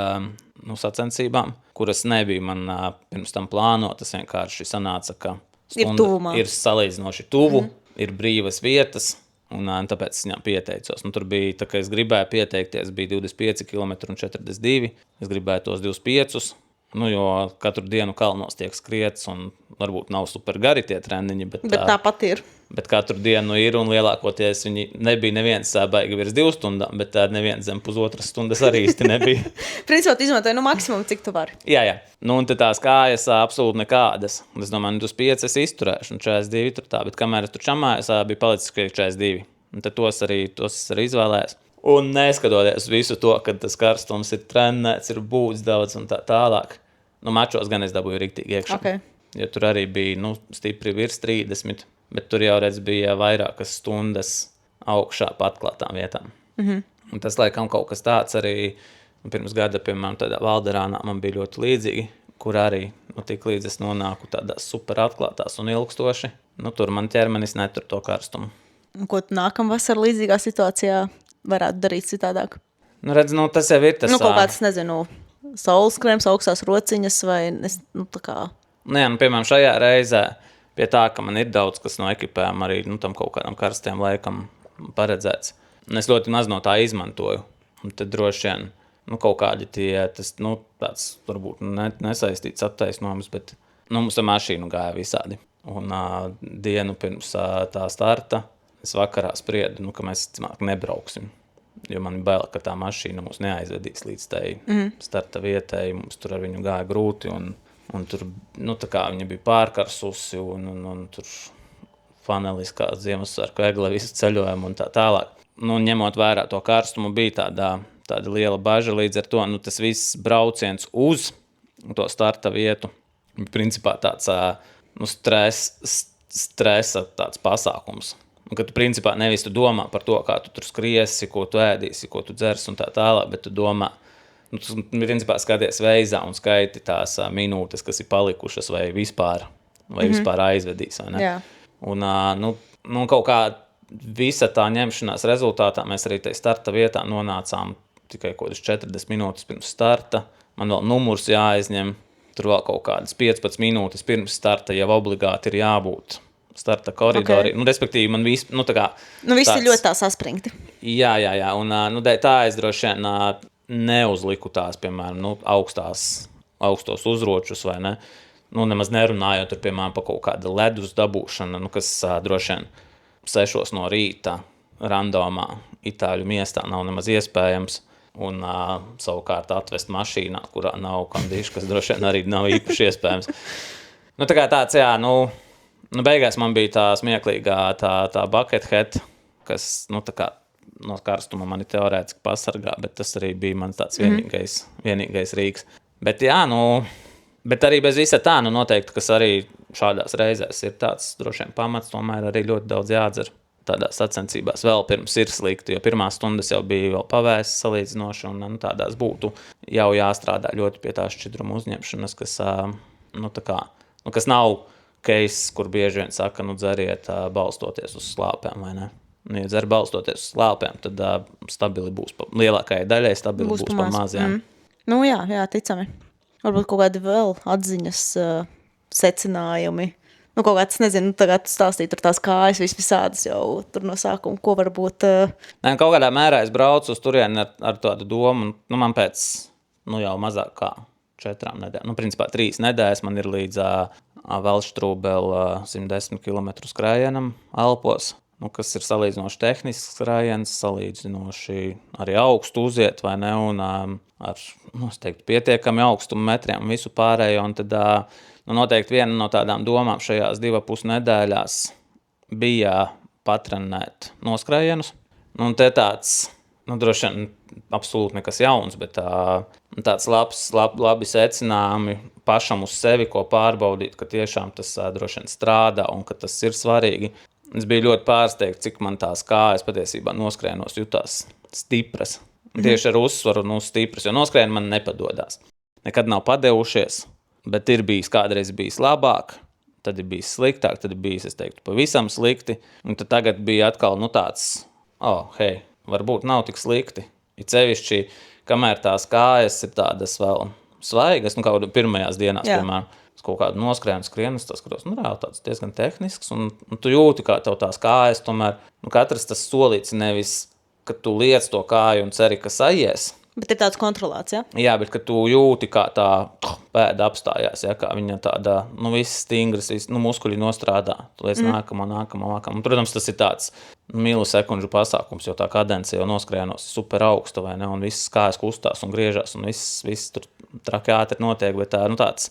sacensībām, kuras nebija man pirms tam plānotas, vienkārši sanāca, ka stunda ir salīdzinoši tuvu, ir brīvas vietas, un tāpēc es viņām pieteicos. Tur bija, tā kā es gribēju pieteikties, bija 25 km un 42, es gribēju tos 25, jo katru dienu kalnos tiek skriets, un varbūt nav super gari tie treniņi, bet tāpat ir. Bet katru dienu ir, un lielākoties viņi nebija neviens baigi virs 2 stundām, bet neviens zem 1,5 stundas arī īsti nebija. Principā tu izmantoji maksimumu, cik tu vari. Jā. Un tad tās kājas absolūti nekādas. Un es domāju, uz 5 es izturēšu, un 42 tur tā, bet kamēr es tur čamājos, bija palicis 42. Un tad tos arī izvēlējos. Un neskatoties visu to, kad tas karstums ir trenēts, ir būts daudz un tā tālāk. Mačos gan es dabūju riktīgi iekšā. Okay. Jo tur arī bija stipri virs 30, bet tur jau redz bija vairākas stundas augšā pa atklātām vietām. Un tas laikam kaut kas tāds arī pirms gada, piemēram, tādā Valderānā man bija ļoti līdzīgi, kur arī tik līdz es nonāku tādās super atklātās un ilgstoši. Tur man ķermenis netur to karstumu. Ko tu nākamvasar līdzīgā situācijā varētu darīt citādāk? Redz, tas jau ir tas... kaut kāds, nezinu, saules krēms, augstās rociņas vai tā kā... Piemēram, šajā reizē pie tā, ka man ir daudz, kas no ekipējām arī tam kaut kādam karstiem laikam paredzēts. Un es ļoti maz no tā izmantoju. Un tad droši vien, kaut kādi tāds varbūt nesaistīts attaisnojums, bet mums ar mašīnu gāja visādi. Un dienu pirms tā starta es vakarā spriedu, ka mēs nebrauksim. Jo man ir bail, ka tā mašīna mūs neaizvedīs līdz tai starta vietai. Mums tur ar viņu gāja grūti, un tur, tā kā viņa bija pārkarsusi, un tur fanelis kā Ziemassvētku egle visu ceļojumu un tā tālāk. Ņemot vērā to karstumu, bija tāda liela baža līdz ar to. Tas viss brauciens uz to starta vietu, principā tāds stresa tāds pasākums. Kad tu principā nevis tu domā par to, kā tu tur skriesi, ko tu ēdīsi, ko tu dzers un tā tālāk, bet tu domā, tu principā skaties veizā un skaiti tās minūtes, kas ir palikušas vai vispār aizvedīs, vai ne? Jā. Un kaut kā visa tā ņemšanās rezultātā mēs arī tai starta vietā nonācām tikai kaut kādas 40 minūtes pirms starta. Man vēl numurs jāaizņem, tur vēl kaut kādas 15 minūtes pirms starta jau obligāti ir jābūt starta koridori. Okay. Respektīvi, man viss, viss ir ļoti tā saspringti. Jā. Un, tā es droši vien neuzliku tās, piemēram, augstos uzročus, vai ne? Nemaz nerunājot, piemēram, par kaut kādu ledus dabūšanu, kas droši vien 6 no rīta randomā Itāļu miestā nav nemaz iespējams. Un savukārt atvest mašīnā, kurā nav kondīša, kas droši vien arī nav īpaši iespējams. Tā kā tāds, beigās man bija tā smieklīgā tā bucket hat, kas, tā kā no karstuma mani teorētiski pasargā, bet tas arī bija mans tāds vienīgais rīks. Bet Bet arī bez visa tā, nu noteikti, kas arī šādās reizēs ir tāds droši vien pamats, tomēr arī ļoti daudz jādzer tādās sacensībās vēl pirms ir slikti, jo pirmās stundas jau bija vēl pavēsts salīdzinoši, un nu, tādās būtu jau jāstrādā ļoti pie tās šķidruma uzņemšanas, kas, nu, tā kā, nu, kas nav case, kur bieži vien saka, nu, dzeriet balstoties uz slāpēm, vai ne? Nu, ja dzer balstoties uz slāpēm, tad stabili būs, lielākajai daļai stabili būs pa maz, jā. Nu jā, ticami. Varbūt kaut kādi vēl atziņas secinājumi. Nu, kaut kāds, nezinu, tagad stāstīt tur tās kājas visādas jau tur no sākuma, ko varbūt... Nē, kaut kādā mērā es braucu uz turieni ar tādu domu, nu, man pēc, nu, jau mazāk kā 4 nedēļas, nu, principā 3 nedēļas man ir līdz Velštrūbel 110 km skrējienam Alpos, nu, kas ir salīdzinoši tehnisks skrējiens, salīdzinoši arī augstu uziet, vai ne, un ar, nu, es teiktu, pietiekami augstumu metriem visu pārējo, un tad, nu, noteikti viena no tādām domām šajās 2,5 nedēļās bija patrenēt noskrējienus, nu, un te tāds, nu, droši vien absolūti nekas jauns, bet tāds labi secinājumi pašam uz sevi, ko pārbaudīt, ka tiešām tas droši vien strādā un ka tas ir svarīgi. Es biju ļoti pārsteigts, cik man tās kājas patiesībā noskrēnos jutās stipras. Tieši ar uzsvaru stipras, jo noskrēni man nepadodās. Nekad nav padevušies, bet ir bijis kādreiz bijis labāk, tad ir bijis sliktāk, tad ir bijis, es teiktu, pavisam slikti. Un tad tagad bija atkal, nu tāds, hei, varbūt nav tik slikti. Ir sevišķi, kamēr tās kājas ir tādas vēl svaigas, nu kaut pirmajās dienās, piemēram, kaut kādu noskrējumu skrienas, tas skatos, nu reāli tāds diezgan tehnisks, un tu jūti, kā tev tās kājas, tomēr, nu katrs tas solīts nevis, ka tu liec to kāju un ceri, ka sajies. Bet ir tāds kontrolēts, ja? Jā, bet ka tu jūti, kā tā pēda apstājās, ja, kā viņa tāda, nu viss stingras, viss, nu muskuļi nostrādā, tu liec nākamo. Un, protams, tas ir tāds milisekundžu pasākums, jo tā kadence jau noskrēnos super augsta, vai ne, un viss kājas kustās un griežās, un viss tur traki ātri notiek, bet tā, nu tāds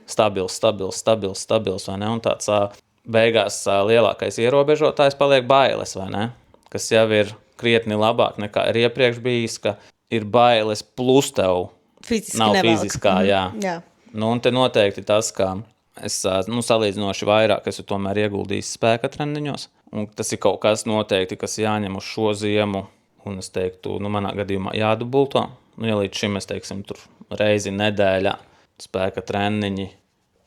stabils, vai ne, un tāds beigās lielākais ierobežotājs paliek bailes, vai ne, kas jau ir krietni labāk nekā ir iepriekš bijis, ka ir bailes plus tev nav fiziskā, jā. Nu, un te noteikti tas, ka es, nu, salīdzinoši vairāk esmu tomēr ieguldījis spēka treniņos, un tas ir kaut kas noteikti, kas jāņem uz šo ziemu, un es teiktu, nu, manā gadījumā jādubulto. Nu, ja līdz šim es, teiksim, tur reizi nedēļā spēka treniņi,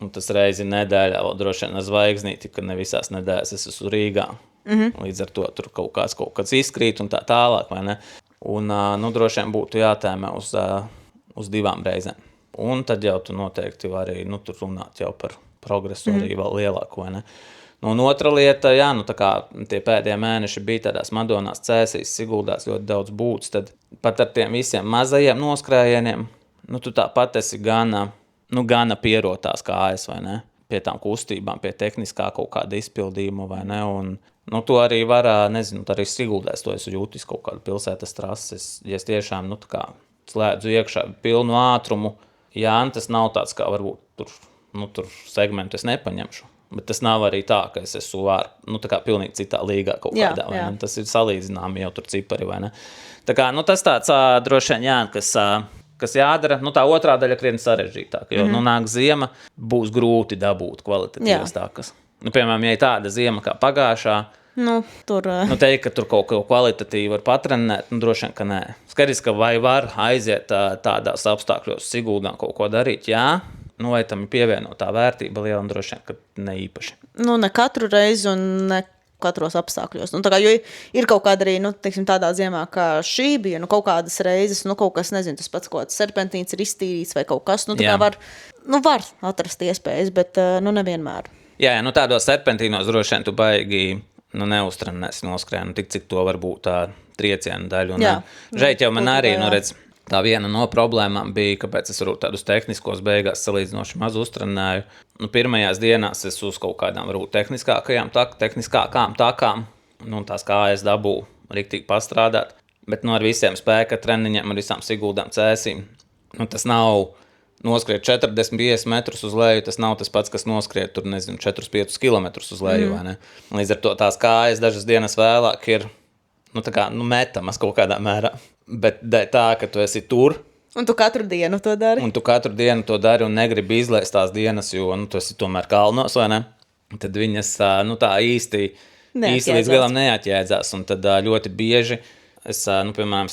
un tas reizi nedēļā vēl droši vien ar zvaigznīti, ka ne visās nedēļas es esmu Rīgā. Līdz ar to tur kaut kāds izkrīt un tā tālāk, vai ne? Un, nu, droši vien būtu jātēmē uz 2 reizēm. Un tad jau tu noteikti vari, nu, tur runāt jau par progresu arī vēl lielāku, vai ne? Nu, un otra lieta, jā, nu, tā kā tie pēdējie mēneši bija tādās Madonās cēsīs, Siguldās ļoti daudz būts, tad pat ar tiem visiem mazajiem noskrējieniem, nu, tu tāpat esi gana pierotās kājas, vai ne? Pie tām kustībām, pie tehniskā kaut kāda izpildījuma, vai ne? Un, nu, to arī var, nezinu, arī Siguldēs, to esmu jūtis kaut kādu pilsētas trases, ja es tiešām, nu, tā kā slēdzu iekšā pilnu ātrumu, jā, tas nav tāds, kā varbūt tur segmentu es nepaņemšu, bet tas nav arī tā, ka es esmu nu, tā kā pilnīgi citā līgā kaut kādā, vai ne? Tas ir salīdzināmi jau tur cipari, vai ne? Tā kā, nu, tas tāds droši vien, jā, kas jādara, nu, tā otrā daļa krietni sarežģītāka, jo, nu, nāk ziema, būs grūti dabūt kvalitatīvas tākas. Nu, piemēram, ja ir tāda ziema kā pagājušā, nu, tur... Nu, teikt, ka tur kaut ko kvalitatīvi var patrenēt, nu, droši vien, ka nē. Skaidrs, ka vai var aiziet tādās apstākļos Siguldā kaut ko darīt, jā, nu, vai tam ir pievienotā vērtība liela, un droši vien, ka ne īpaši. Nu, ne katru reizi un ne katros apstākļos. Nu, tā kā, jo ir kaut kāda arī, nu, teiksim, tādā ziemā, kā šī bija, nu, kaut kādas reizes, nu, kaut kas, nezinu, tas pats kaut kāds serpentīns ir iztīrīts vai kaut kas, nu, tā kā var atrast iespējas, bet, nu, nevienmēr. Jā, nu, tādos serpentīnos droši vien tu baigi, nu, neuztrenēsi noskrēnu, tik cik to var būt tā trieciena daļa. Un šeit jau man arī, nu, redz, tā viena no problēmām bija, kāpēc es varbūt tādus tehniskos beigās salīdzinoši maz uztrenēju. Nu, pirmajās dienās es uz kaut kādām varbūt tehniskākām takām, nu, tās kājas dabū riktīgi pastrādāt, bet, nu, ar visiem spēka treniņiem, ar visām Siguldām cēsīm, nu, tas nav noskriet 40-50 metrus uz leju, tas nav tas pats, kas noskriet tur, nezinu, 4-5 kilometrus uz leju, vai ne? Līdz ar to tās kājas dažas dienas vēlāk ir, nu, tā kā, nu, metamas kaut kādā mērā. Bet tā, ka tu esi tur, Un tu katru dienu to dari? Un negribi izlaist tās dienas, jo tu esi tomēr kalnos, vai ne? Tad viņas tā īsti līdz galam neatjēdzās. Un tad ļoti bieži es, piemēram,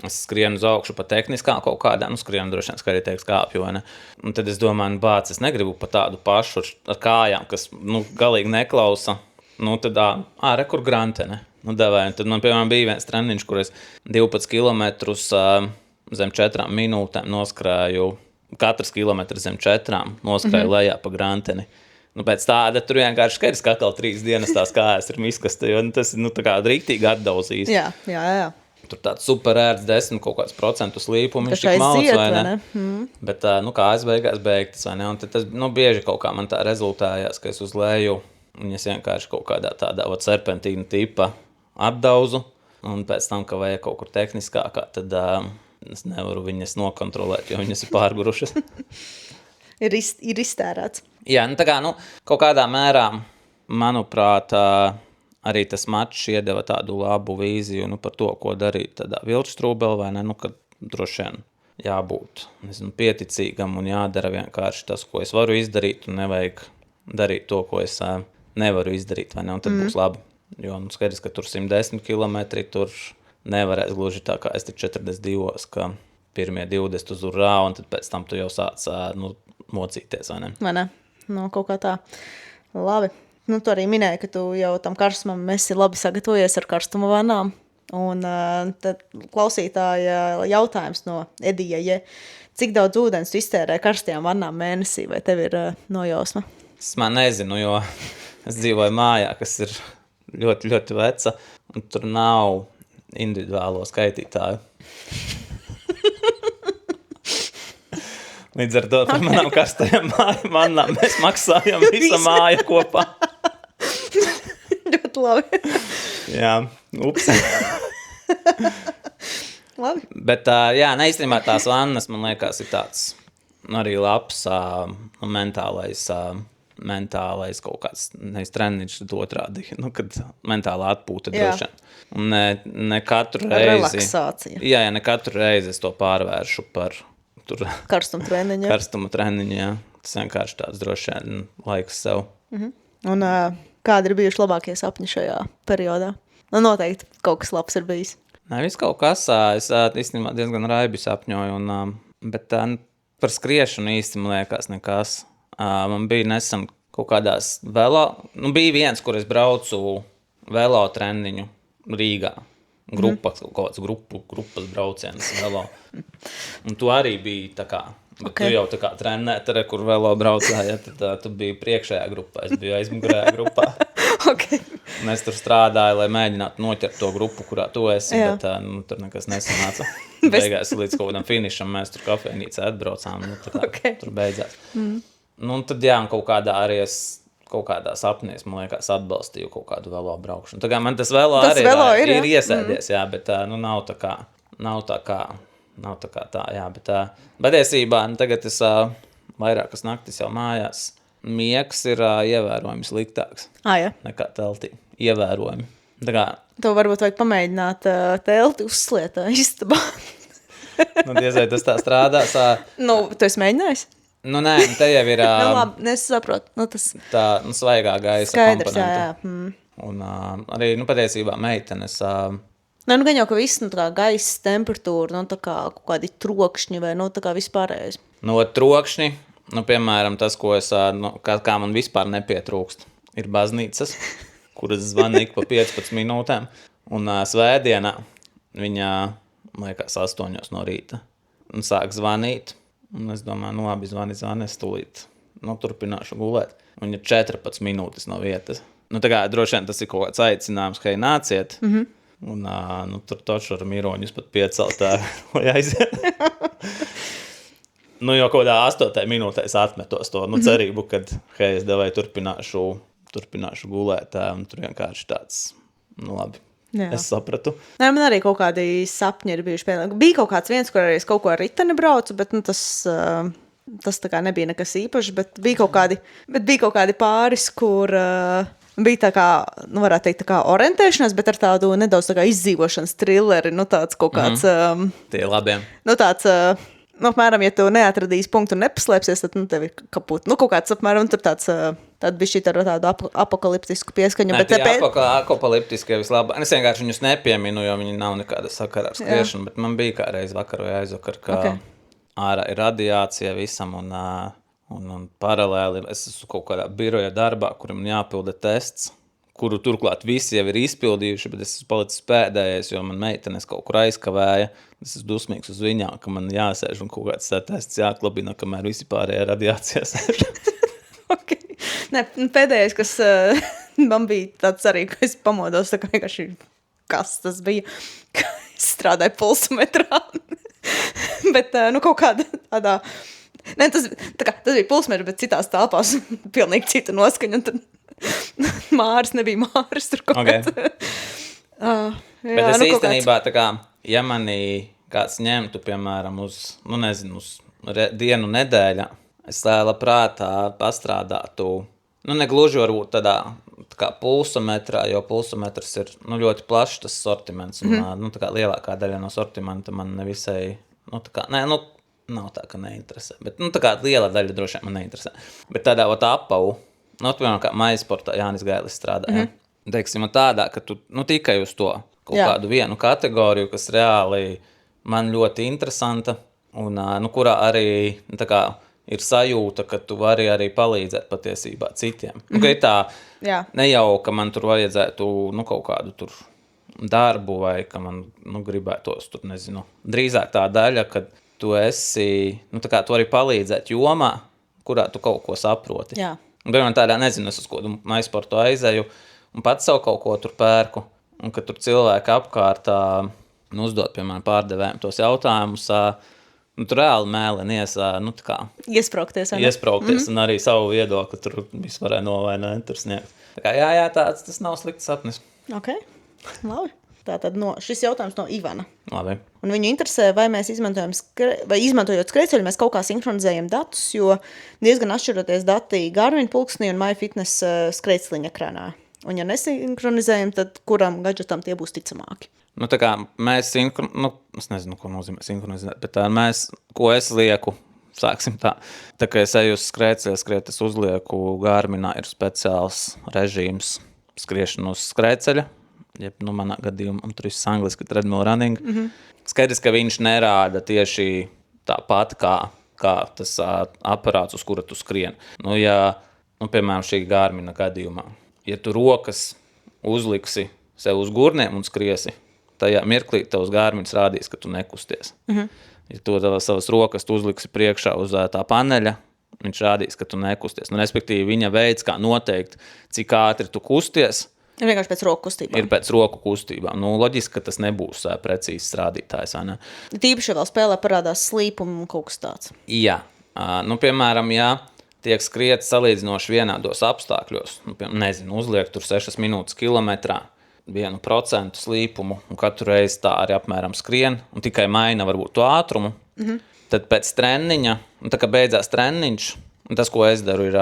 es skrienu uz augšu pa tehniskām kaut kādām, skrienu droši vien, kā arī teiks kāpju, vai ne? Un tad es domāju, bāc, es negribu pa tādu pašu ar kājām, kas, galīgi neklausa. Tad, kur grantene. Tad man, piemēram, bija viens treniņš, kur es 12 kilometrus zem 4 minūtēm noskrēju, katrs kilometrs zem 4 noskrēju lejā pa granteni. Pēc tāda tur vienkārši skaidrs, ka atkal 3 dienas tās kājas ir miskasta, jo tas ir, tā kā rīktīgi atdauzīs. Jā. Tur tāds super ērts 10 kaut kāds procentus līpumu, viņš tik malc, vai ne? Bet, kājas beigās beigtas, vai ne? Un tad tas, bieži kaut kā man tā rezultējās, ka es uz leju, un es vienkārši kaut kādā tādā serpentīna tipa atdauzu, un pēc tam, ka vajag kaut kur tehniskākā, tad es nevaru viņas nokontrolēt, jo viņas ir pārgurušas. ir iztērēts. Jā, tā kā, kaut kādā mērā, manuprāt, arī tas mačs iedeva tādu labu vīziju, par to, ko darīt tādā vilčstrūbelē, vai ne, kad droši vien jābūt, pieticīgam un jādara vienkārši tas, ko es varu izdarīt, un nevajag darīt to, ko es nevaru izdarīt, vai ne, un tad būs labi. Jo, skaidrs, ka tur 110 kilometri, tur nevarēs gluži tā, kā es te 42, ka pirmie 20 uz urā, un tad pēc tam tu jau sāc mocīties, vai ne? Vai ne? Kaut kā tā. Labi. Tu arī minēji, ka tu jau tam karstumam esi labi sagatavojies ar karstuma vanām, un tad klausītāja jautājums no Edija, cik daudz ūdens tu iztērē karstajām vanām mēnesī, vai tev ir nojausma? Es nezinu, jo es dzīvoju mājā, kas ir ļoti, ļoti veca, un tur nav individuālo skaitītāju. Līdz ar to par manām karstajām mannām mēs maksājam visa māja kopā. Ļoti labi. Jā, ups. Labi. Bet, īstenībā tās vannas, man liekas, ir tāds arī labs mentālais kaut kāds, nevis treniņš, otrādi, kad mentālā atpūta droši. Un ne katru reizi... Relaksācija. Jā, ne katru reizi es to pārvēršu par karstuma treniņu. Karstuma treniņu, jā. Tas vienkārši tāds droši vien laiks sev. Un kādi ir bijuši labākie sapņi šajā periodā? Noteikti kaut kas labs ir bijis. Viss kaut kas, es īstenībā diezgan raibi sapņoju, bet par skriešanu īsti, man liekas, nekas. Man bija nesen kaut kādās bija viens, kur es braucu velo treniņu Rīgā. Grupas braucienas velo. Un tu arī biji tā kā, bet tu jau tā kā trenētare, kur velo braucāja, tad tu biji priekšējā grupā, es biju aizmugurējā grupā. Okay. Un es tur strādāju, lai mēģinātu noķert to grupu, kurā tu esi, bet tur nekas nesanāca. Beigās līdz kaut kādam finišam mēs tur kafejnīcā atbraucām, tur beidzās. Tad kaut kādā arī es kaut kādā sapnīs, man liekas, atbalstīju kaut kādu velo braukšanu. Tā kā man tas velo arī ir iesēdies, jā, bet nav tā kā tā, jā, bet patiesībā tagad es vairākas naktis jau mājās. Miegs ir ievērojami sliktāks nekā teltī. Ievērojami. To varbūt vajag pamēģināt telti uzsliet istabā. Diez vai tas tā strādās. Tu esi mēģinājis? Nē, te jau ir labi, es saprotu. Tas... tā svaigā gaisa skaidrs, komponente. Un arī, patiesībā meitenes... gan jau, ka viss, tā kā gaisa temperatūra, tā kā kaut kādi trokšņi vai, tā kā vispārējais. Trokšņi, piemēram, tas, ko es, kā man vispār nepietrūkst, ir baznīcas, kuras zvana ik pa 15 minūtēm. Un svētdienā viņa, liekas, 8 no rīta. Un sāk zvanīt. Un es domāju, labi, zvani, es tūlīt turpināšu gulēt. Un ir 14 minūtes no vietas. Tā kā droši vien tas ir kaut kāds aicinājums, hei, nāciet. Un tur toču ar miroņus pat piecelt, lai aiziet. Jau kaut kādā 8. minūtē es atmetos to cerību, kad, hei, es devai turpināšu gulēt. Un tur vienkārši tāds, labi. Jā. Es sapratu. Man arī kaut kādi sapņi ir bijuši. Bija kaut kāds viens, kur arī es kaut ko ar riteni braucu, bet tas tā kā nebija nekas īpašs, bet bija kaut kādi pāris, kur bija tā kā, varētu teikt, tā kā orientēšanās, bet ar tādu nedaudz tā kā izdzīvošanas trilleri, tāds kaut kāds... Tie labiem. Tāds, apmēram, ja tu neatradīsi punktu un nepaslēpsies, tad, tev ir kaput. Kaut kāds, apmēram, tur tāds bišķi ar tādu apokaliptisku pieskaņu. Nē, tie apokaliptiskie vislabāk. Es vienkārši viņus nepieminu, jo viņi nav nekāda sakara ar skriešanu, bet man bija kā reiz vakar vai aizvakar, ka ārā ir radiācija visam un paralēli es esmu kaut kādā biroja darbā, kuram jāpilda tests, kuru turklāt visi jau ir izpildījuši, bet es esmu palicis pēdējais, jo man meitenes kaut kur aizkavēja. Es esmu dusmīgs uz viņām, ka man jāsēž un kaut kāds tests jāklabina, kamēr visi pārējie radiācijā sēž. Okay. Nē, pēdējais, kas man bija tāds arī, ka es pamodos, tā kā vienkārši, kas tas bija, ka es strādāju pulsometrā. Bet, kaut kāda tādā... Nē, tas bija pulsmetri, bet citās telpās pilnīgi cita noskaņa, un tad Māris nebija Māris tur kaut kāds. Bet es īstenībā, tā kā, ja manī kāds ņemtu, piemēram, uz dienu nedēļa, es labprāt pastrādātu, negluži varbūt tādā tā kā pulsometrā, jo pulsometrs ir ļoti plašs tas sortiments, un tā kā lielākā daļa no sortimenta man nevisai, nav tā, ka neinteresē, bet tā kā liela daļa droši vien man neinteresē. Bet tādā apavu, piemēram, kā maisportā Jānis Gailis strādā, teiksim, tādā, ka tu tikai uz to kaut kādu vienu kategoriju, kas reāli man ļoti interesanta, un kurā arī tā kā ir sajūta, ka tu vari arī palīdzēt patiesībā citiem. Ka ir tā, ne jau, ka man tur vajadzētu kaut kādu tur darbu vai ka man gribētos tur, drīzāk tā daļa, kad tu esi, tā kā tu vari palīdzēt jomā, kurā tu kaut ko saproti. Jā. Un piemēram tādā, es uz kādu maisportu aizeju un pats savu kaut ko tur pērku, un kad tur cilvēki apkārt uzdot, piemēram, pārdevējiem tos jautājumus, tur reāli mēlinies, tā kā... Iespraukties, un arī savu viedokli tur vispār vai tur sniegt. Tā kā jā, tas nav slikts sapnis. Ok, labi. Tātad šis jautājums no Ivana. Labi. Un viņu interesē, vai mēs izmantojot skrejceļu, mēs kaut kā sinhronizējam datus, jo diezgan atšķiroties dati Garmin pulksnī un MyFitness skrejceļa ekrānā. Un ja nesinhronizējam, tad kuram gadžetam tie būs ticamāki? Tā kā mēs es nezinu, ko nozīmē sinhronizēt, bet ko es lieku, sāksim tā. Tā kā es eju uz skrejceļa, es uzlieku Garminā ir speciāls režīms skriešanu uz skrejceļa. Manā gadījumā tur ir angliski treadmill running. Skaidrs, ka viņš nerāda tieši tāpat kā tas aparāts, uz kura tu skrien. Piemēram, šī Garmina gadījumā. Ja tu rokas uzliksi sev uz gurniem un skriesi, tajā mirklī tavs Garmins rādīs, ka tu nekusties. Ja tu savas rokas tu uzliksi priekšā uz tā paneļa, viņš rādīs, ka tu nekusties. Respektīvi, viņa veids, kā noteikt, cik ātri tu kusties, ir vienkārši pēc roku kustībām. Ir pēc roku kustībām. Loģiski, ka tas nebūs precīzs rādītājs, vai ne? Tīpaši vēl spēlē parādās slīpumi un kaut kas tāds. Jā. Piemēram, ja tiek skriet salīdzinoši vienādos apstākļos, uzliek tur 6 minūtes kilometrā, 1% slīpumu, un katru reizi tā arī apmēram skrien, un tikai maina varbūt to ātrumu, tad pēc treniņa, un tā kā beidzās treniņš, un tas, ko es daru, ir...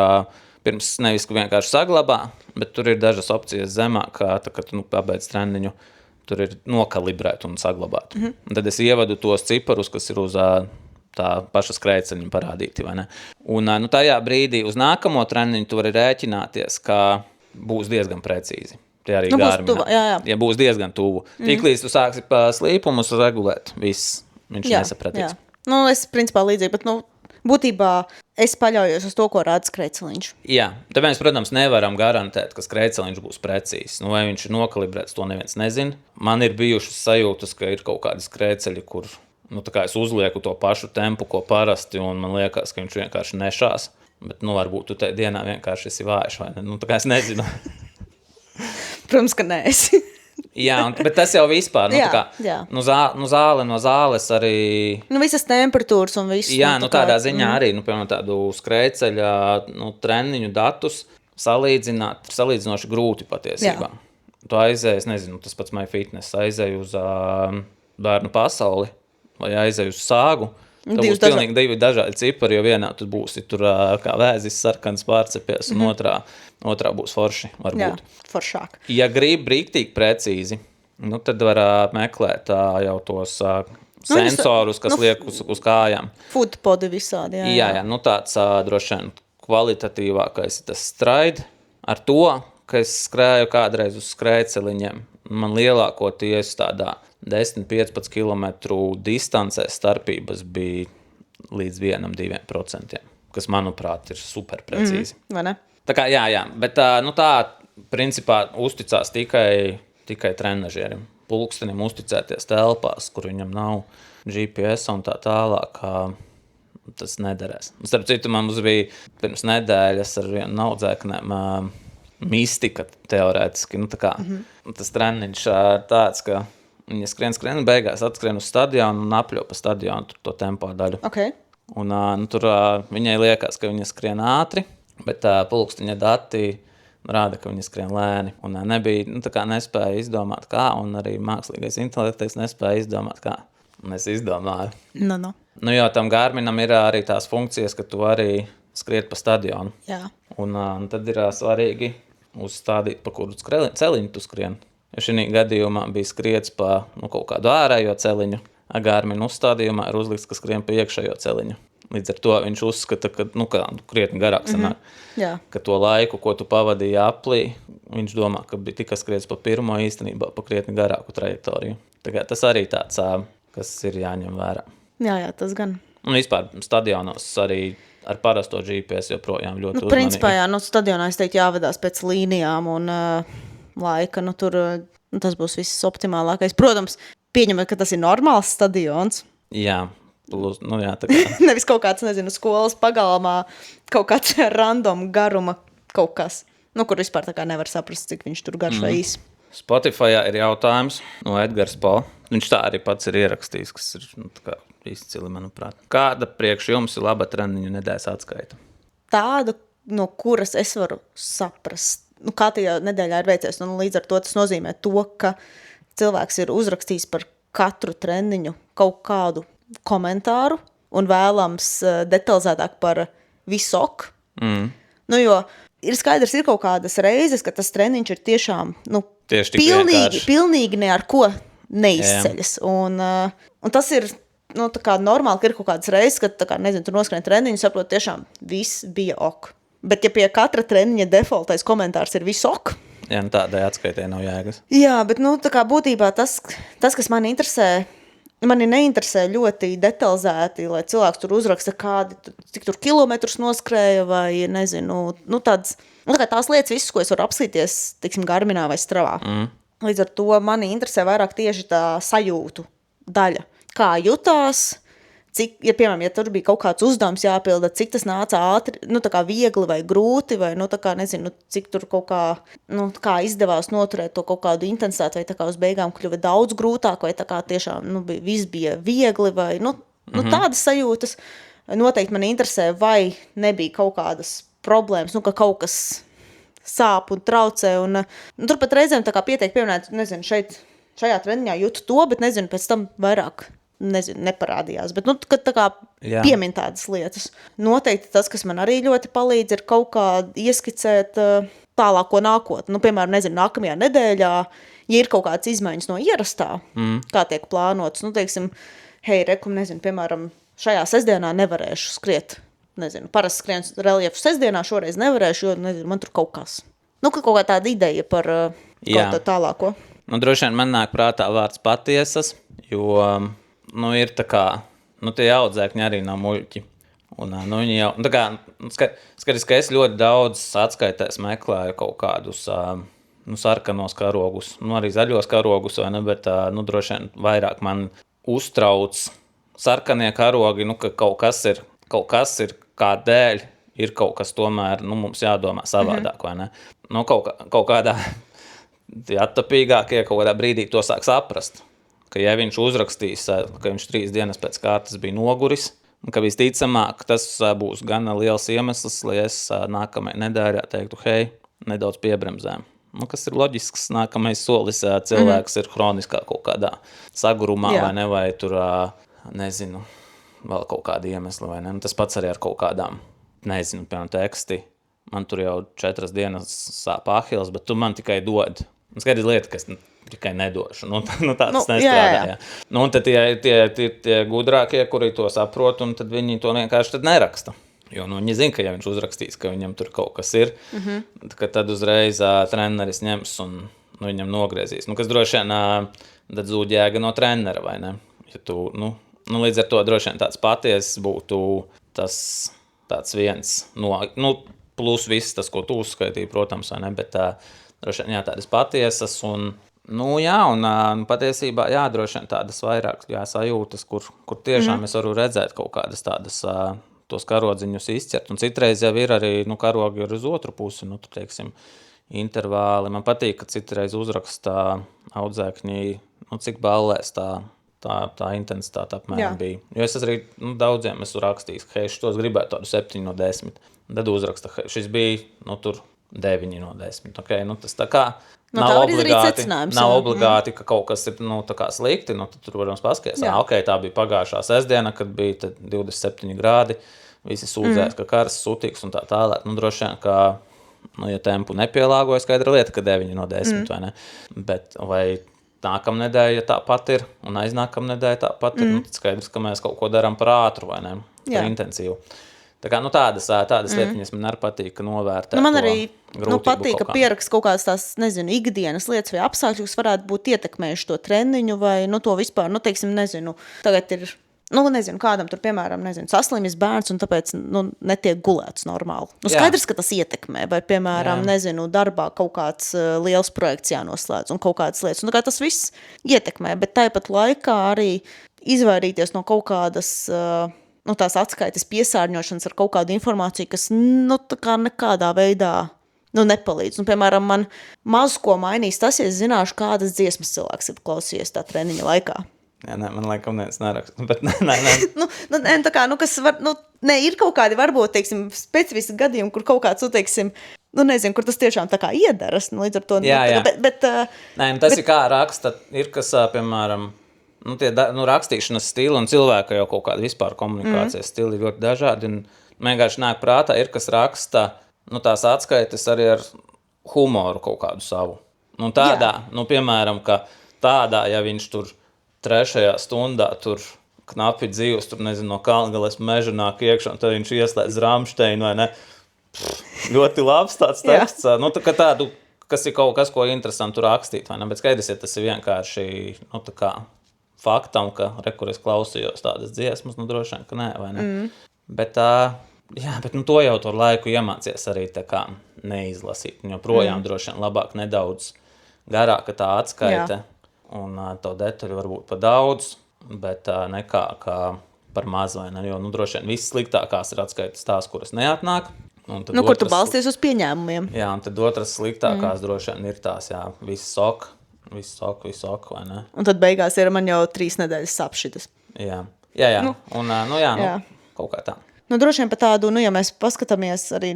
Pirms nevis vienkārši saglabā, bet tur ir dažas opcijas zemāk, kad tu pabeidz treniņu, tur ir nokalibrēt un saglabāt. Un tad es ievadu tos ciparus, kas ir uz tā paša skrejceļa parādīti, vai ne? Un tajā brīdī uz nākamo treniņu tu vari rēķināties, ka būs diezgan precīzi. Tie arī Garminā. Ja būs diezgan tuvu. Tiklīdz tu sāksi pa slīpumus regulēt, viss, viņš nesapratīs. Es principā līdzīgi, bet būtībā es paļaujos uz to, ko rāda skrejceliņš. Jā, tāpēc mēs, protams, nevaram garantēt, ka skrejceliņš būs precīzs. Vai viņš ir nokalibrēts, to neviens nezina. Man ir bijušas sajūtas, ka ir kaut kādi skrejceļi, kur tā kā es uzlieku to pašu tempu, ko parasti, un man liekas, ka viņš vienkārši nešās. Bet varbūt tu tajā dienā vienkārši esi vājš, vai ne? Tā kā es nezinu. Protams, ka neesi. Jā, bet tas jau vispār, zāle no zāles arī... visas temperatūras un viss. Jā, tādā ziņā arī, piemēram, tādu skrejceļa treniņu datus salīdzināt, ir salīdzinoši grūti patiesībā. Tu aizēji, es nezinu, tas pats MyFitness, aizēji uz bērnu pasauli vai aizēji uz sāgu, Tā būs pilnīgi divi dažādi cipari, jo vienā tu būsi tur kā vēzis sarkans pārcepies, un otrā būs forši, varbūt. Jā, foršāk. Ja grib brīktīgi precīzi, tad var meklēt jau tos sensorus, kas liek uz kājām. Footpodi visādi, jā. Jā, tāds droši vien kvalitatīvākais ir tas Stride. Ar to, ka es skrēju kādreiz uz skrējceliņiem, man lielākoties tādā 10-15 km distancē starpības bija līdz 1-2%, kas, manuprāt, ir super precīzi. Vai ne? Tā kā, jā, bet tā, principā, uzticās tikai trenažierim. Pulkstenim uzticēties telpās, kur viņam nav GPS un tā tālāk, tas nederēs. Starp citu, man bija pirms nedēļas ar vienu naudzēknēm mistika teorētiski. Tas treniņš tāds, ka viņa skrien, beigās atskrien uz stadionu un apļo pa stadionu to tempo daļu. Okay. Un tur viņai liekas, ka viņa skrien ātri, bet pulksteņa dati rāda, ka viņa skrien lēni. Un nespēja izdomāt kā, un arī mākslīgais intelekts nespēja izdomāt kā. Un es izdomāju. No. Jo tam Garminam ir arī tās funkcijas, ka tu arī skriet pa stadionu. Jā. Un tad ir svarīgi uzstādīt, pa kuru celiņu tu skrien. Jo šī gadījumā bija skriets pa kaut kādu ārējo celiņu. Garmin uzstādījumā ir uzlikts, ka skrien pa iekšējo celiņu. Līdz ar to viņš uzskata, ka krietni garāk sanāk. Ka to laiku, ko tu pavadīji aplī, viņš domā, ka bija tikai skriets pa pirmo, īstenībā pa krietni garāku trajektoriju. Tas arī tāds, kas ir jāņem vērā. Jā, tas gan. Un vispār stadionos arī ar parasto GPS joprojām ļoti uzmanīgi. Principā, stadionā es teiktu jāvedās pēc līnijām un laika, tur tas būs viss optimālākais. Protams, pieņemot, ka tas ir normāls stadions. Jā, tā kā. Nevis kaut kāds, skolas pagalmā, kaut kāds random garuma kaut kas, kur vispār tā kā nevar saprast, cik viņš tur garš vai īs. Spotifyā ir jautājums no Edgars Po. Viņš tā arī pats ir ierakstījis, kas ir izcili, manuprāt. Kāda priekš jums ir laba treniņu nedēļas atskaita? Tāda, no kuras es varu saprast. Kā tajā nedēļā ir veicies, līdz ar to tas nozīmē to, ka cilvēks ir uzrakstījis par katru treniņu kaut kādu komentāru un vēlams detalizētāk par visok. Jo ir skaidrs, ir kaut kādas reizes, ka tas treniņš ir tiešām pilnīgi ne ar ko neizceļas. Un tas ir tā kā normāli, ka ir kaut kādas reizes, kad tu noskrien treniņu, saprot, tiešām viss bija ok. Bet ja pie katra treniņa defaultais komentārs ir viss ok. Jā, tādai atskaitē nav jēgas. Jā, bet tā kā būtībā tas, kas mani neinteresē ļoti detalizēti, lai cilvēks tur uzraksta cik tur kilometrus noskrēja vai nezinu, tās lietas visas, ko es varu apsīties, tiksim, Garminā vai Stravā. Līdz ar to mani interesē vairāk tieši tā sajūtu daļa. Kā jutās, cik, piemēram, ja tur bija kaut kāds uzdevums jāpilda, cik tas nāca ātri, tā kā viegli vai grūti, vai, tā kā, nezinu, cik tur kaut kā izdevās noturēt to kaut kādu intensitāti, vai tā kā uz beigām kļuva daudz grūtāk, vai tā kā tiešām, viss bija viegli, vai, tādas sajūtas noteikti man interesē, vai nebija kaut kādas problēmas, ka kaut kas sāp un traucē, un tur pat reizēm tā kā pietiek pieminēt, nezinu, šajā treniņā jūtu to, bet nezinu, pēc tam vairāk neparādījās, bet kad tā kā piemin tādas lietas. Noteikti tas, kas man arī ļoti palīdz, ir kaut kā ieskicēt tālāko nākotni. Piemēram, nezinu, nākamajā nedēļā, ja ir kaut kāds izmaiņas no ierastā, kā tiek plānots, teiksim, piemēram, šajā sestdienā nevarēšu skriet, parasti skrien reliefu sestdienā, šoreiz nevarēšu, jo, man tur kaut kas. Kaut kā tāda ideja par kaut tā tālāko. Droši vien man nāk prātā vārds patiesas, jo ir tā kā, tie audzēkņi arī nav muļķi. Un viņi jau, tā kā, skaties, ka es ļoti daudz atskaitēs meklēju kaut kādus sarkanos karogus, arī zaļos karogus, vai ne, bet droši vien vairāk man uztrauc sarkanie karogi, ka kaut kas ir kādēļ, ir kaut kas tomēr, mums jādomā savādāk, vai ne? Kaut kādā attapīgākie, kaut kādā brīdī to sāk saprast. Ka ja viņš uzrakstīs, ka viņš 3 dienas pēc kārtas bija noguris, un ka visticamāk tas būs gana liels iemesls, lai es nākamajā nedēļā teiktu, hei, nedaudz piebremzēm. Kas ir loģisks nākamais solis, cilvēks ir hroniskā kaut kādā sagurumā vai tur, nezinu, vēl kaut kādi iemesli, vai ne? Tas pats arī ar kaut kādām, nezinu, piemēram, teksti. Man tur jau 4 dienas sāp ahils, bet tu man tikai dod. Skaidrs lieta, ka es tikai nedošu. Tāds nestrādā. Jā. Un tad tie gudrākie, kuri to saprot, un tad viņi to vienkārši tad neraksta. Jo viņi zina, ka ja viņš uzrakstīs, ka viņam tur kaut kas ir, tad uzreiz treneris ņems un viņam nogriezīs. Kas droši vien tad zūd jēga no trenera, vai ne? Ja tu, līdz ar to droši vien tāds patiesas būtu tas tāds viens no, plus viss tas, ko tu uzskaitīji, protams, vai ne, bet droši vien tādas patiesas un, un patiesībā, droši vien tādas vairāk sajūtas, kur tiešām es varu redzēt kaut kādas tādas tos karodziņus izķert, un citreiz jau ir arī, karogi ir uz otru pusi, teiksim, intervāli. Man patīk, ka citreiz uzrakstā audzēkņi, cik ballēs tā intensitāte apmēram bija. Jo es arī daudziem esmu rakstījis, ka šitos gribētu tādu 7 no 10. Tad uzraksta, šis bija, tur 9 no 10. Okay, tas tā kā nav obligāti, ka kaut kas ir, tā kā slikti, tad tur varams paskaties. Tā bija pagājušā sestdiena, kad bija 27 grādi, visi sūdzēs, ka karsts, sutīgs un tā tālāk. Droši vien, ka, ja tempu nepielāgoja, skaidra lieta, ka 9 no 10, vai ne? Bet vai nākamnedēļ, ja tāpat ir, un aiznākamnedēļ tāpat ir, tad skaidrs, ka mēs kaut ko darām par ātru, vai ne? Par intensīvu. Tā kā, tādas lietiņas man arī patīk novērtēt. Man arī patīk, ka pierakst kaut kādas tās, nezinu, ikdienas lietas vai apstākļus, kas varētu būt ietekmējuši to treniņu vai, to vispār, teiksim, nezinu, tagad ir, nezinu, kādam tur, piemēram, saslimis bērns un tāpēc, netiek gulēts normāli. Skaidrs, ka tas ietekmē, vai, piemēram, nezinu, darbā kaut kāds liels projekts jānoslēdz un kaut kādas lietas. Un tā kā tas viss ietekmē, bet tāpat laikā arī izvairīties no kaut kādas tās atskaites piesārņošanas ar kaut kādu informāciju, kas, tā kā nekādā veidā, nepalīdz. Piemēram, man maz ko mainīs tas, ja es zināšu, kādas dziesmas cilvēks ir klausījies tā treniņa laikā. Jā, man laikam neraksta, bet nē. Tā kā, kas var, ir kaut kādi, varbūt, teiksim, specifiski gadījumi, kur kaut kāds, teiksim, nezinu, kur tas tiešām tā kā iedaras, līdz ar to. Jā. Bet, tas ir kā raksta, ir kas, piemēram, tie rakstīšanas stili un cilvēka jau kaut kāda vispār komunikācijas stili ļoti dažādi. Un vienkārši nāk prātā, ir kas raksta tās atskaites arī ar humoru kaut kādu savu. Tādā, piemēram, ka tādā, ja viņš tur 3. stundā tur knapi dzīvs, tur nezinu, no Kalngales meža nāk iekšā, un tad viņš ieslēdz Rammsteinu, vai ne? Ļoti labs tāds teksts. Tādu, kas ir kaut kas, ko interesantu rakstīt, vai ne? Bet skaidrs, ja tas ir vienkārši, tā kā faktam, ka kur es klausījos tādas dziesmas, droši vien, ka nē, vai ne? Bet, bet to jau tur laiku iemācies arī tā kā neizlasīt. Jo projām droši vien labāk nedaudz garāka tā atskaite, un to detaļu varbūt pa daudz, bet nekā kā par maz, vai ne? Jo, droši vien viss sliktākās ir atskaites tās, kuras neatnāk. Kur tu balsties uz pieņēmumiem. Jā, un tad otras sliktākās droši vien ir tās, viss sok, vai ne? Un tad beigās ir man jau 3 nedēļas sapšitas. Jā. Kaut kā tā. Droši vien pa tādu, ja mēs paskatāmies arī,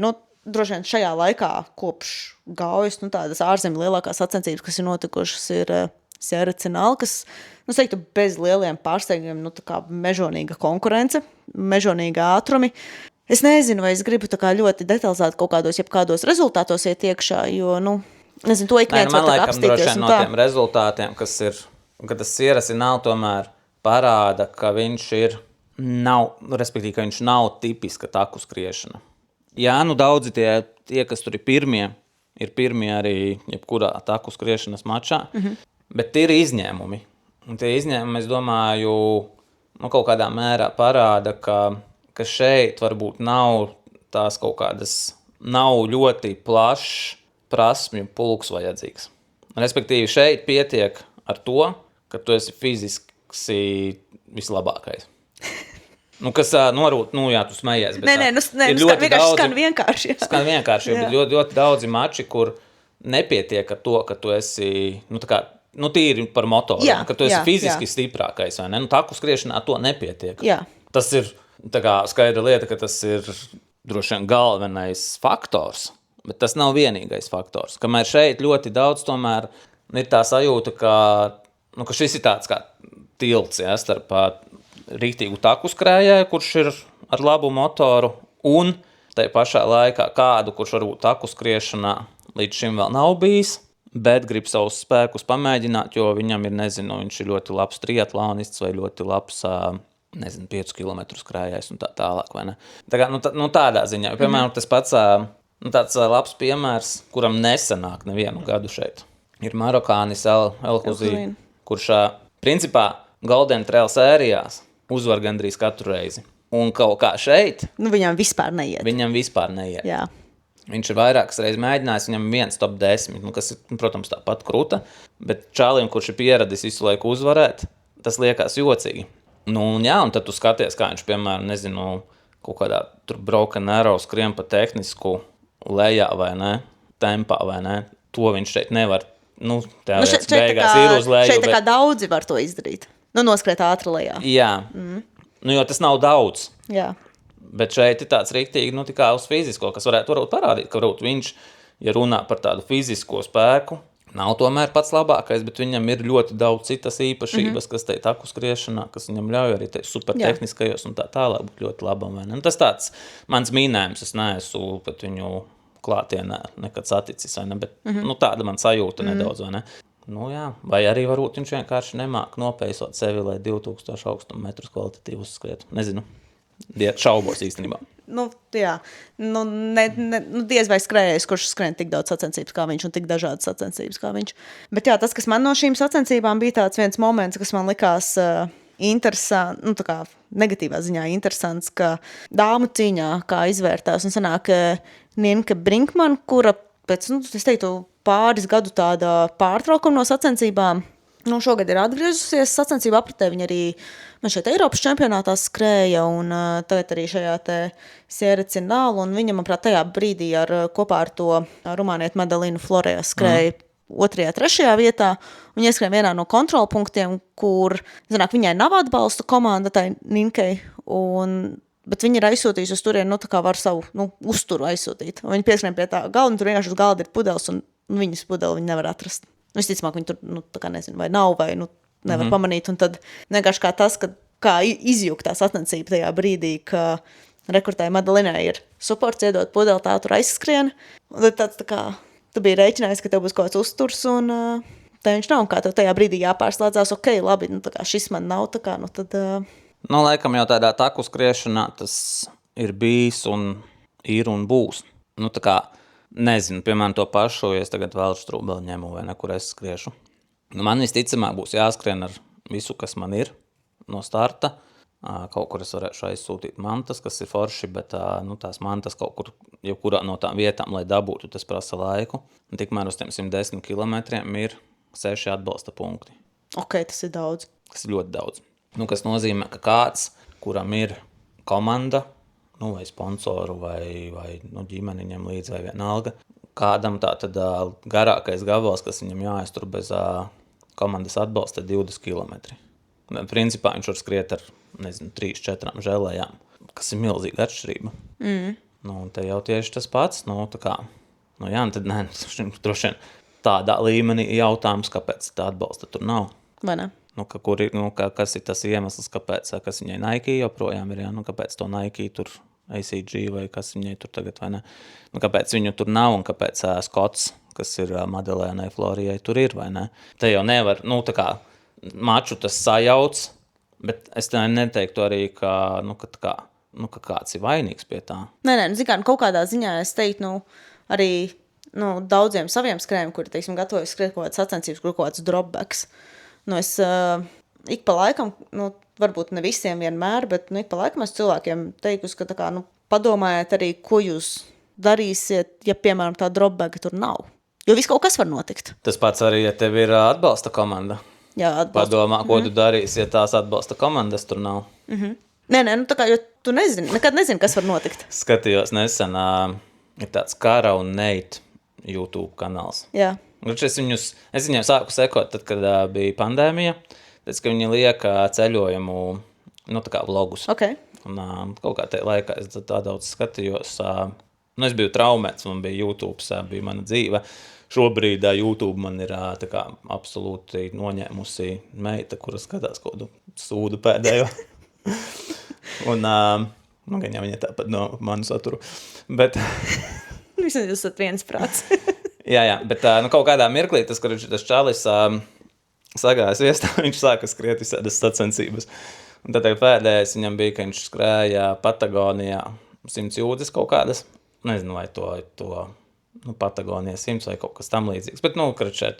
droši vien šajā laikā kopš gaujas, tādas ārzemju lielākās sacensības, kas ir notikušas, ir Sierra Cenal, kas, teiktu, bez lieliem pārsteigumiem, tā kā mežonīga konkurence, mežonīga ātrumi. Es nezinu, vai es gribu tā kā ļoti detalizēt kaut kādos rezultātos iet iekšā, jo, nezinu, to ik viens var tā apstīties. No tiem rezultātiem, kas ir, ka tas Sierra Cenal tomēr parāda, ka viņš respektīvi, ka viņš nav tipiska taku skriešana. Jā, daudzi tie, kas tur ir pirmie arī jebkurā taku skriešanas mačā, bet ir izņēmumi. Un tie izņēmumi, es domāju, kaut kādā mērā parāda, ka šeit varbūt nav tās kaut kādas, nav ļoti plašs prasmju pulks vajadzīgs. Respektīvi, šeit pietiek ar to, ka tu esi fiziski vislabākais. Kas norūt, jā, tu smejies, bet skan vienkārši. Skan vienkārši, bet ļoti daudzi mači, kur nepietiek ar to, ka tu esi, tīri par motoru, ka tu esi fiziski stiprākais, vai ne? Taku skriešanā to nepietiek. Jā. Tas ir tā kā skaidra lieta, ka tas ir droši vien galvenais faktors, bet tas nav vienīgais faktors. Kamēr šeit ļoti daudz tomēr ir tā sajūta, ka šis ir tāds kā tilts, starp rīktīgu taku skrējēju, kurš ir ar labu motoru, un tai pašā laikā kādu, kurš varbūt taku skriešanā līdz šim vēl nav bijis, bet grib savus spēkus pamēģināt, jo viņam ir, nezinu, viņš ir ļoti labs triatlonists vai ļoti labs, 5 km skrējējs un tā tālāk, vai ne? Tā kā, tādā ziņā, piemēram, tas pats, tāds labs piemērs, kuram nesanāk nevienu gadu šeit, ir marokānis El-Huzī, kurš, principā, Golden Trail sērijās uzvar gandrīz katru reizi. Un kaut kā šeit... Viņam vispār neiet. Jā. Viņš ir vairākas reizes mēģinājis, viņam viens top 10, kas ir, protams, tāpat kruta, bet čālim, kurš ir pieradis visu laiku uzvarēt, tas liekas jocīgi. Un tad tu skaties, kā viņš, piemēram, nezinu, kaut kādā tur Broken Arrow skrien pa tehnisku lejā vai ne, tempā vai ne, to viņš šeit nevar, teorētiski beigās ir uz leju. Šeit tā kā daudzi var to izdarīt. Noskriet ātri lejā. Jā. Jo tas nav daudz. Jā. Bet šeit ir tāds rīktīgi, tikai uz fizisko, kas varētu parādīt, ka varbūt viņš, ja runā par tādu fizisko spēku, nav tomēr pats labākais, bet viņam ir ļoti daudz citas īpašības, kas te taku skriešanā, kas viņam ļauj arī te supertehniskajos un tā tālāk būt ļoti labam. Vai ne? Tas tāds mans mīnējums, es neesmu pat viņu klātienē nekad saticis, vai ne? Bet tāda man sajūta nedaudz, vai ne? Vai arī varbūt viņš vienkārši nemāk nopeisot sevi, lai 2000 augstuma metrus kvalitatīvi uzskrietu. Nezinu, šaubos īstenībā. Jā. Diez vai skrējējs, kurš skrien tik daudz sacensības kā viņš un tik dažādas sacensības kā viņš. Bet tas, kas man no šīm sacensībām bija tāds viens moments, kas man likās interesants, tā kā negatīvā ziņā interesants, ka dāmu cīņā kā izvērtās un sanāk Nienke Brinkman, kura pēc, es teiktu, pāris gadu tāda pārtraukuma no sacensībām. Šogad ir atgriezusies sacensību apritē, viņa arī man šeit Eiropas čempionātā skrēja un tagad arī šajā te Sierra Cinal, un viņa, manuprāt, tajā brīdī kopā ar to rumānietu Madalinu Florē skrēja 2., 3. vietā, un ieskrēja vienā no kontrolpunktiem, kur, viņai nav atbalsta komanda tai Ninkei, bet viņi ir aizsūtījusi uz turieni, tā kā var savu uzturu aizsūtīt. Un viņi pieskrien pie tā galda, un tur vienkārši uz galda ir pudeles, un viņas pudeli viņi nevar atrast. Visticamāk, viņi tur, tā kā nezinu, vai nav, vai nevar pamanīt. Un tad vienkārši kā tas, kā izjūgt tā sacensība tajā brīdī, ka rekrutēja Madalinai ir suports, iedot pudeli, tā tur aizskrien. Un tad tāds tā kā, tu biji rēķinājis, ka tev būs kaut kāds uzturs, un tā viņš nav, un kā tev tajā brīdī jāpārslēdzās, ok, labi, tā kā šis man nav, tā kā, tad... Laikam jau tādā taku skriešanā tas ir bijis un ir un būs. Tā kā, nezinu, piemēram, to pašu, ja es tagad vēl strūbeli ņemu vai nekur es skriešu. Man visticamāk būs jāskrien ar visu, kas man ir no starta. Kaut kur es varēšu aizsūtīt mantas, kas ir forši, bet tās mantas kaut kur, jebkurā no tām vietām, lai dabūtu, tas prasa laiku. Un tikmēr uz tiem 110 kilometriem ir 6 atbalsta punkti. Ok, tas ir daudz. Tas ir ļoti daudz. Kas nozīmē, ka kāds, kuram ir komanda, vai sponsoru, vai ģimeniņam līdz vai vienalga, kādam tā tad garākais gabals, kas viņam jāaiztur bez komandas atbalsta, 20 kilometri. Principā viņš var skriet ar, 3-4 žēlējām, kas ir milzīga atšķirība. Un te jau tieši tas pats, tā kā, tad droši vien tādā līmenī jautājums, kāpēc tā atbalsta tur nav. Vai ne? Kas ir tas iemesls, kāpēc, kas viņai Nike joprojām ir, kāpēc to Nike tur ACG vai kas viņai tur tagad, vai ne? Kāpēc viņu tur nav un kāpēc Skots, kas ir Madalēnai Florijai, tur ir, vai ne? Te jau nevar, tā kā maču tas sajauc, bet es neteiktu arī, ka kāds ir vainīgs pie tā. Nē, kaut kādā ziņā es teiktu, arī daudziem saviem skrējiem, kuri, gatavojas skriet kaut kāds sacensības, kur kaut kāds dropbacks. Es ik pa laikam, varbūt ne visiem vienmēr, bet ik pa laikam es cilvēkiem teikusi, ka tā kā, padomājiet arī, ko jūs darīsiet, ja, piemēram, tā dropbacka tur nav. Jo viss kaut kas var notikt. Tas pats arī, ja tev ir atbalsta komanda. Jā, atbalsta. Padomā, ko tu darīsi, ja tās atbalsta komandas tur nav. Nē, tā kā, jo tu nekad nezini, kas var notikt. Skatījos nesen, ir tāds Kara un Nate YouTube kanāls. Jā. Es viņiem sāku sekot, tad, kad bija pandēmija, tad, ka viņi liek ceļojumu, tā kā vlogus. Okay. Un kaut kā tajā laikā es tā daudz skatījos. Es biju traumēts, man bija YouTube, bija mana dzīve. Šobrīd YouTube man ir tā kā absolūti noņēmusi meita, kura skatās kaut kādu sūdu pēdējo. Un, nu, gan jau viņa tāpat no manu saturu. Bet... Vismaz jūs esat viens prāts. jā, bet nu, kaut kādā mirklī tas čalis sagājas viestā, viņš sāka skriet visādas sacensības. Un tad pēdējais viņam bija, ka viņš skrēja Patagonijā 100 jūdzes kaut kādas. Nezinu, vai to Patagonijā 100 vai kaut kas tam līdzīgs. Bet, kračēt,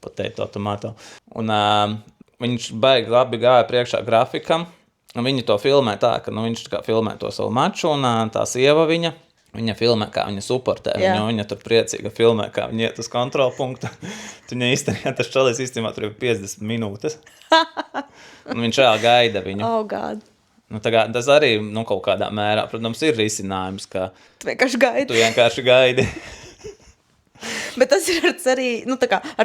potato, tomato. Un viņš baigi labi gāja priekšā grafikam. Un viņi to filmē tā, ka viņš tā kā filmē to savu maču, un tā sieva viņa filmē, kā viņa suportē. Viņa tur priecīga filmē, kā viņa iet uz kontrolpunktu. Viņa īstenībā, tas čalis īstenībā tur ir 50 minūtes. Un viņš reāli gaida viņu. Oh, God. Tas arī kaut kādā mērā, protams, ir risinājums, ka tu vienkārši gaidi. Bet tas ir ar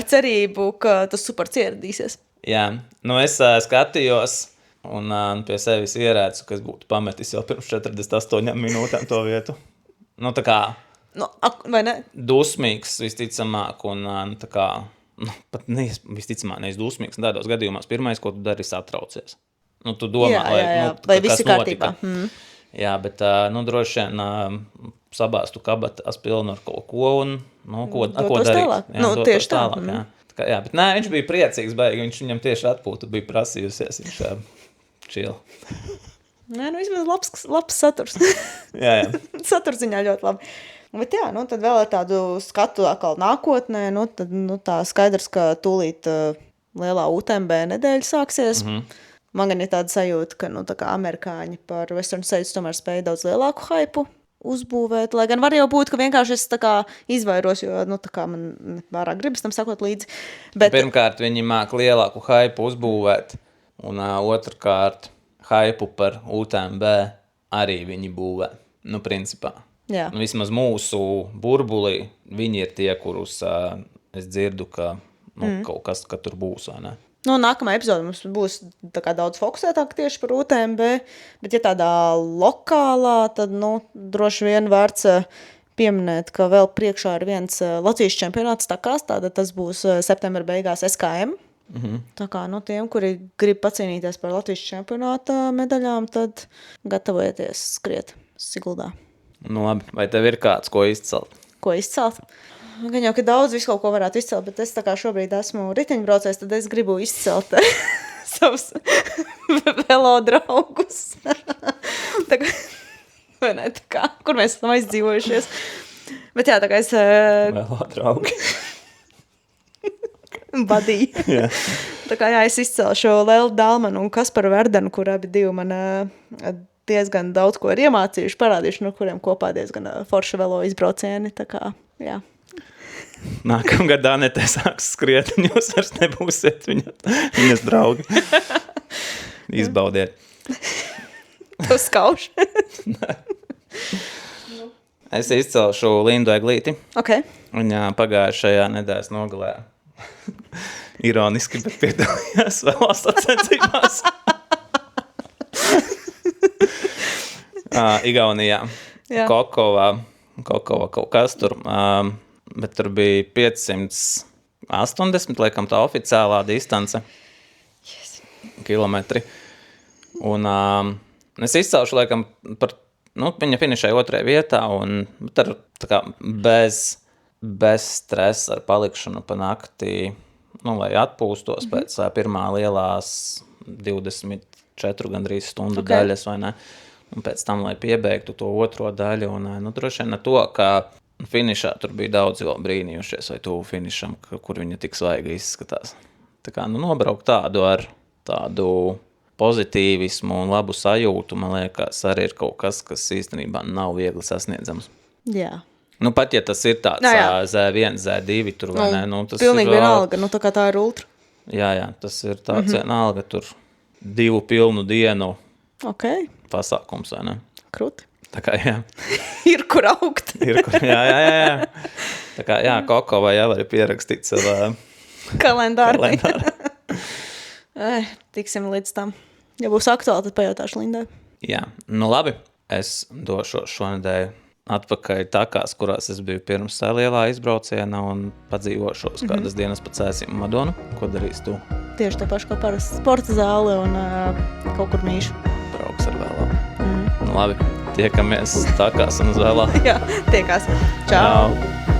cerību, ka tas supports ieradīsies. Jā, es skatījos un pie sevis ierēcu, ka es būtu pametis jau pirms 48 minūtēm to vietu. Tā kā vai ne? Dusmīgs visticamāk un tā kā, pat visticamāk nevis dusmīgs, tādos gadījumos pirmais, ko tu dari, satraucies. Tu domā, vai viss ir kārtībā. Jā, bet droši vien sabāstu kabatās pilnu ar kaut ko un ko darīt. Tieši tālāk. Jā. Jā, bet viņš bija priecīgs, baigi, viņam tieši atpūta bija prasījusies, viņš chill. Vismaz labs saturs. jā. Saturziņā ļoti labi. Bet jā, tad vēl ar tādu skatu atkal nākotnē, tad tā skaidrs, ka tūlīt lielā UTMB nedēļa sāksies. Man gan ir tāda sajūta, ka tā kā amerikāņi par Western States tomēr spēja daudz lielāku haipu uzbūvēt, lai gan var jau būt, ka vienkārši es tā kā izvairos, jo tā kā man vairāk gribas tam sakot līdzi. Bet... Pirmkārt, viņi māk lielāku haipu uzbūvēt, un otrkārt, haipu par UTMB arī viņi būvē, principā. Jā. Vismaz mūsu burbulī viņi ir tie, kurus es dzirdu, ka kaut kas, ka tur būs, vai ne? Nākamā epizode mums būs tā kā daudz fokusētāk tieši par UTMB, bet ja tādā lokālā, tad, droši vien vērts pieminēt, ka vēl priekšā ir viens Latvijas čempionāts takās, tātad tas būs septembra beigās SKM. Tā kā, tiem, kuri grib pacīnīties par Latvijas čempionāta medaļām, tad gatavojieties skriet Siguldā. Labi, vai tev ir kāds, ko izcelt? Ko izcelt? Gan jau, ka daudz visu kaut ko varētu izcelt, bet es tā kā šobrīd esmu riteņbraucējs, tad es gribu izcelt savus velodraugus. Tā kā, vai ne, tā kā, kur mēs esam aizdzīvojušies. Bet jā, tā kā es... Velodraugi. Badīja. Yeah. Tā kā jā, es izcelšu Lelu Dalmanu un Kasparu Verdenu, kur abi divi man diezgan daudz ko ir iemācījuši, parādījuši, no kuriem kopā diezgan forša velo izbraucieni, tā kā, jā. Nākamgad Anetē sāks skriet, un jūs vairs nebūsiet viņas draugi. Izbaudiet. Tu skauš? Es izcelšu Lindu Eglīti. Okay. Viņa pagājušajā nedēļas nogalē ironiski, bet piedalījās vēl sacensībās. Igaunijā. Jā. Kokova kaut kas tur. Bet tur bija 580, laikam, tā oficiālā distance. Yes. Kilometri. Un es izcelšu, laikam, par, viņa finišēja 2. vietā, un ar, tā kā, bez stresa ar palikšanu pa naktī, lai atpūstos pēc pirmā lielās 24 gandrīz stundu daļas, vai ne? Un pēc tam, lai piebeigtu to 2. daļu, un droši vien to, ka finišā tur bija daudz vēl brīnījušies, vai tuvu finišam, kur viņa tik svaigi izskatās. Tā kā, nobraukt tādu ar tādu pozitīvismu un labu sajūtu, man liekas, arī ir kaut kas, kas īstenībā nav viegli sasniedzams. Jā. Pat ja tas ir tāds Z1, Z2 tur, vai ne? Tas pilnīgi vienalga, tā kā tā ir ultra. Jā, tas ir tāds vienalga tur 2 pilnu dienu pasākums, vai ne? Krūti. Tā kā, jā. Ir kur augt. Jā. Tā kā, jā, Kokova jau var pierakstīt savā kalendāru. Tiksim līdz tam. Ja būs aktuāli, tad pajautāšu Lindai. Jā, labi. Es došos šonedēļ atpakaļ takās, kurās es biju pirms lielā izbrauciena un padzīvošos kādas dienas pa Cēsim Madonu. Ko darīs tu? Tieši tā paša kā parasti sporta zāle un kaut kur mīšu. Labi, tiekamies takās un uz vēlāk. Jā, tiekās. Čau! Čau.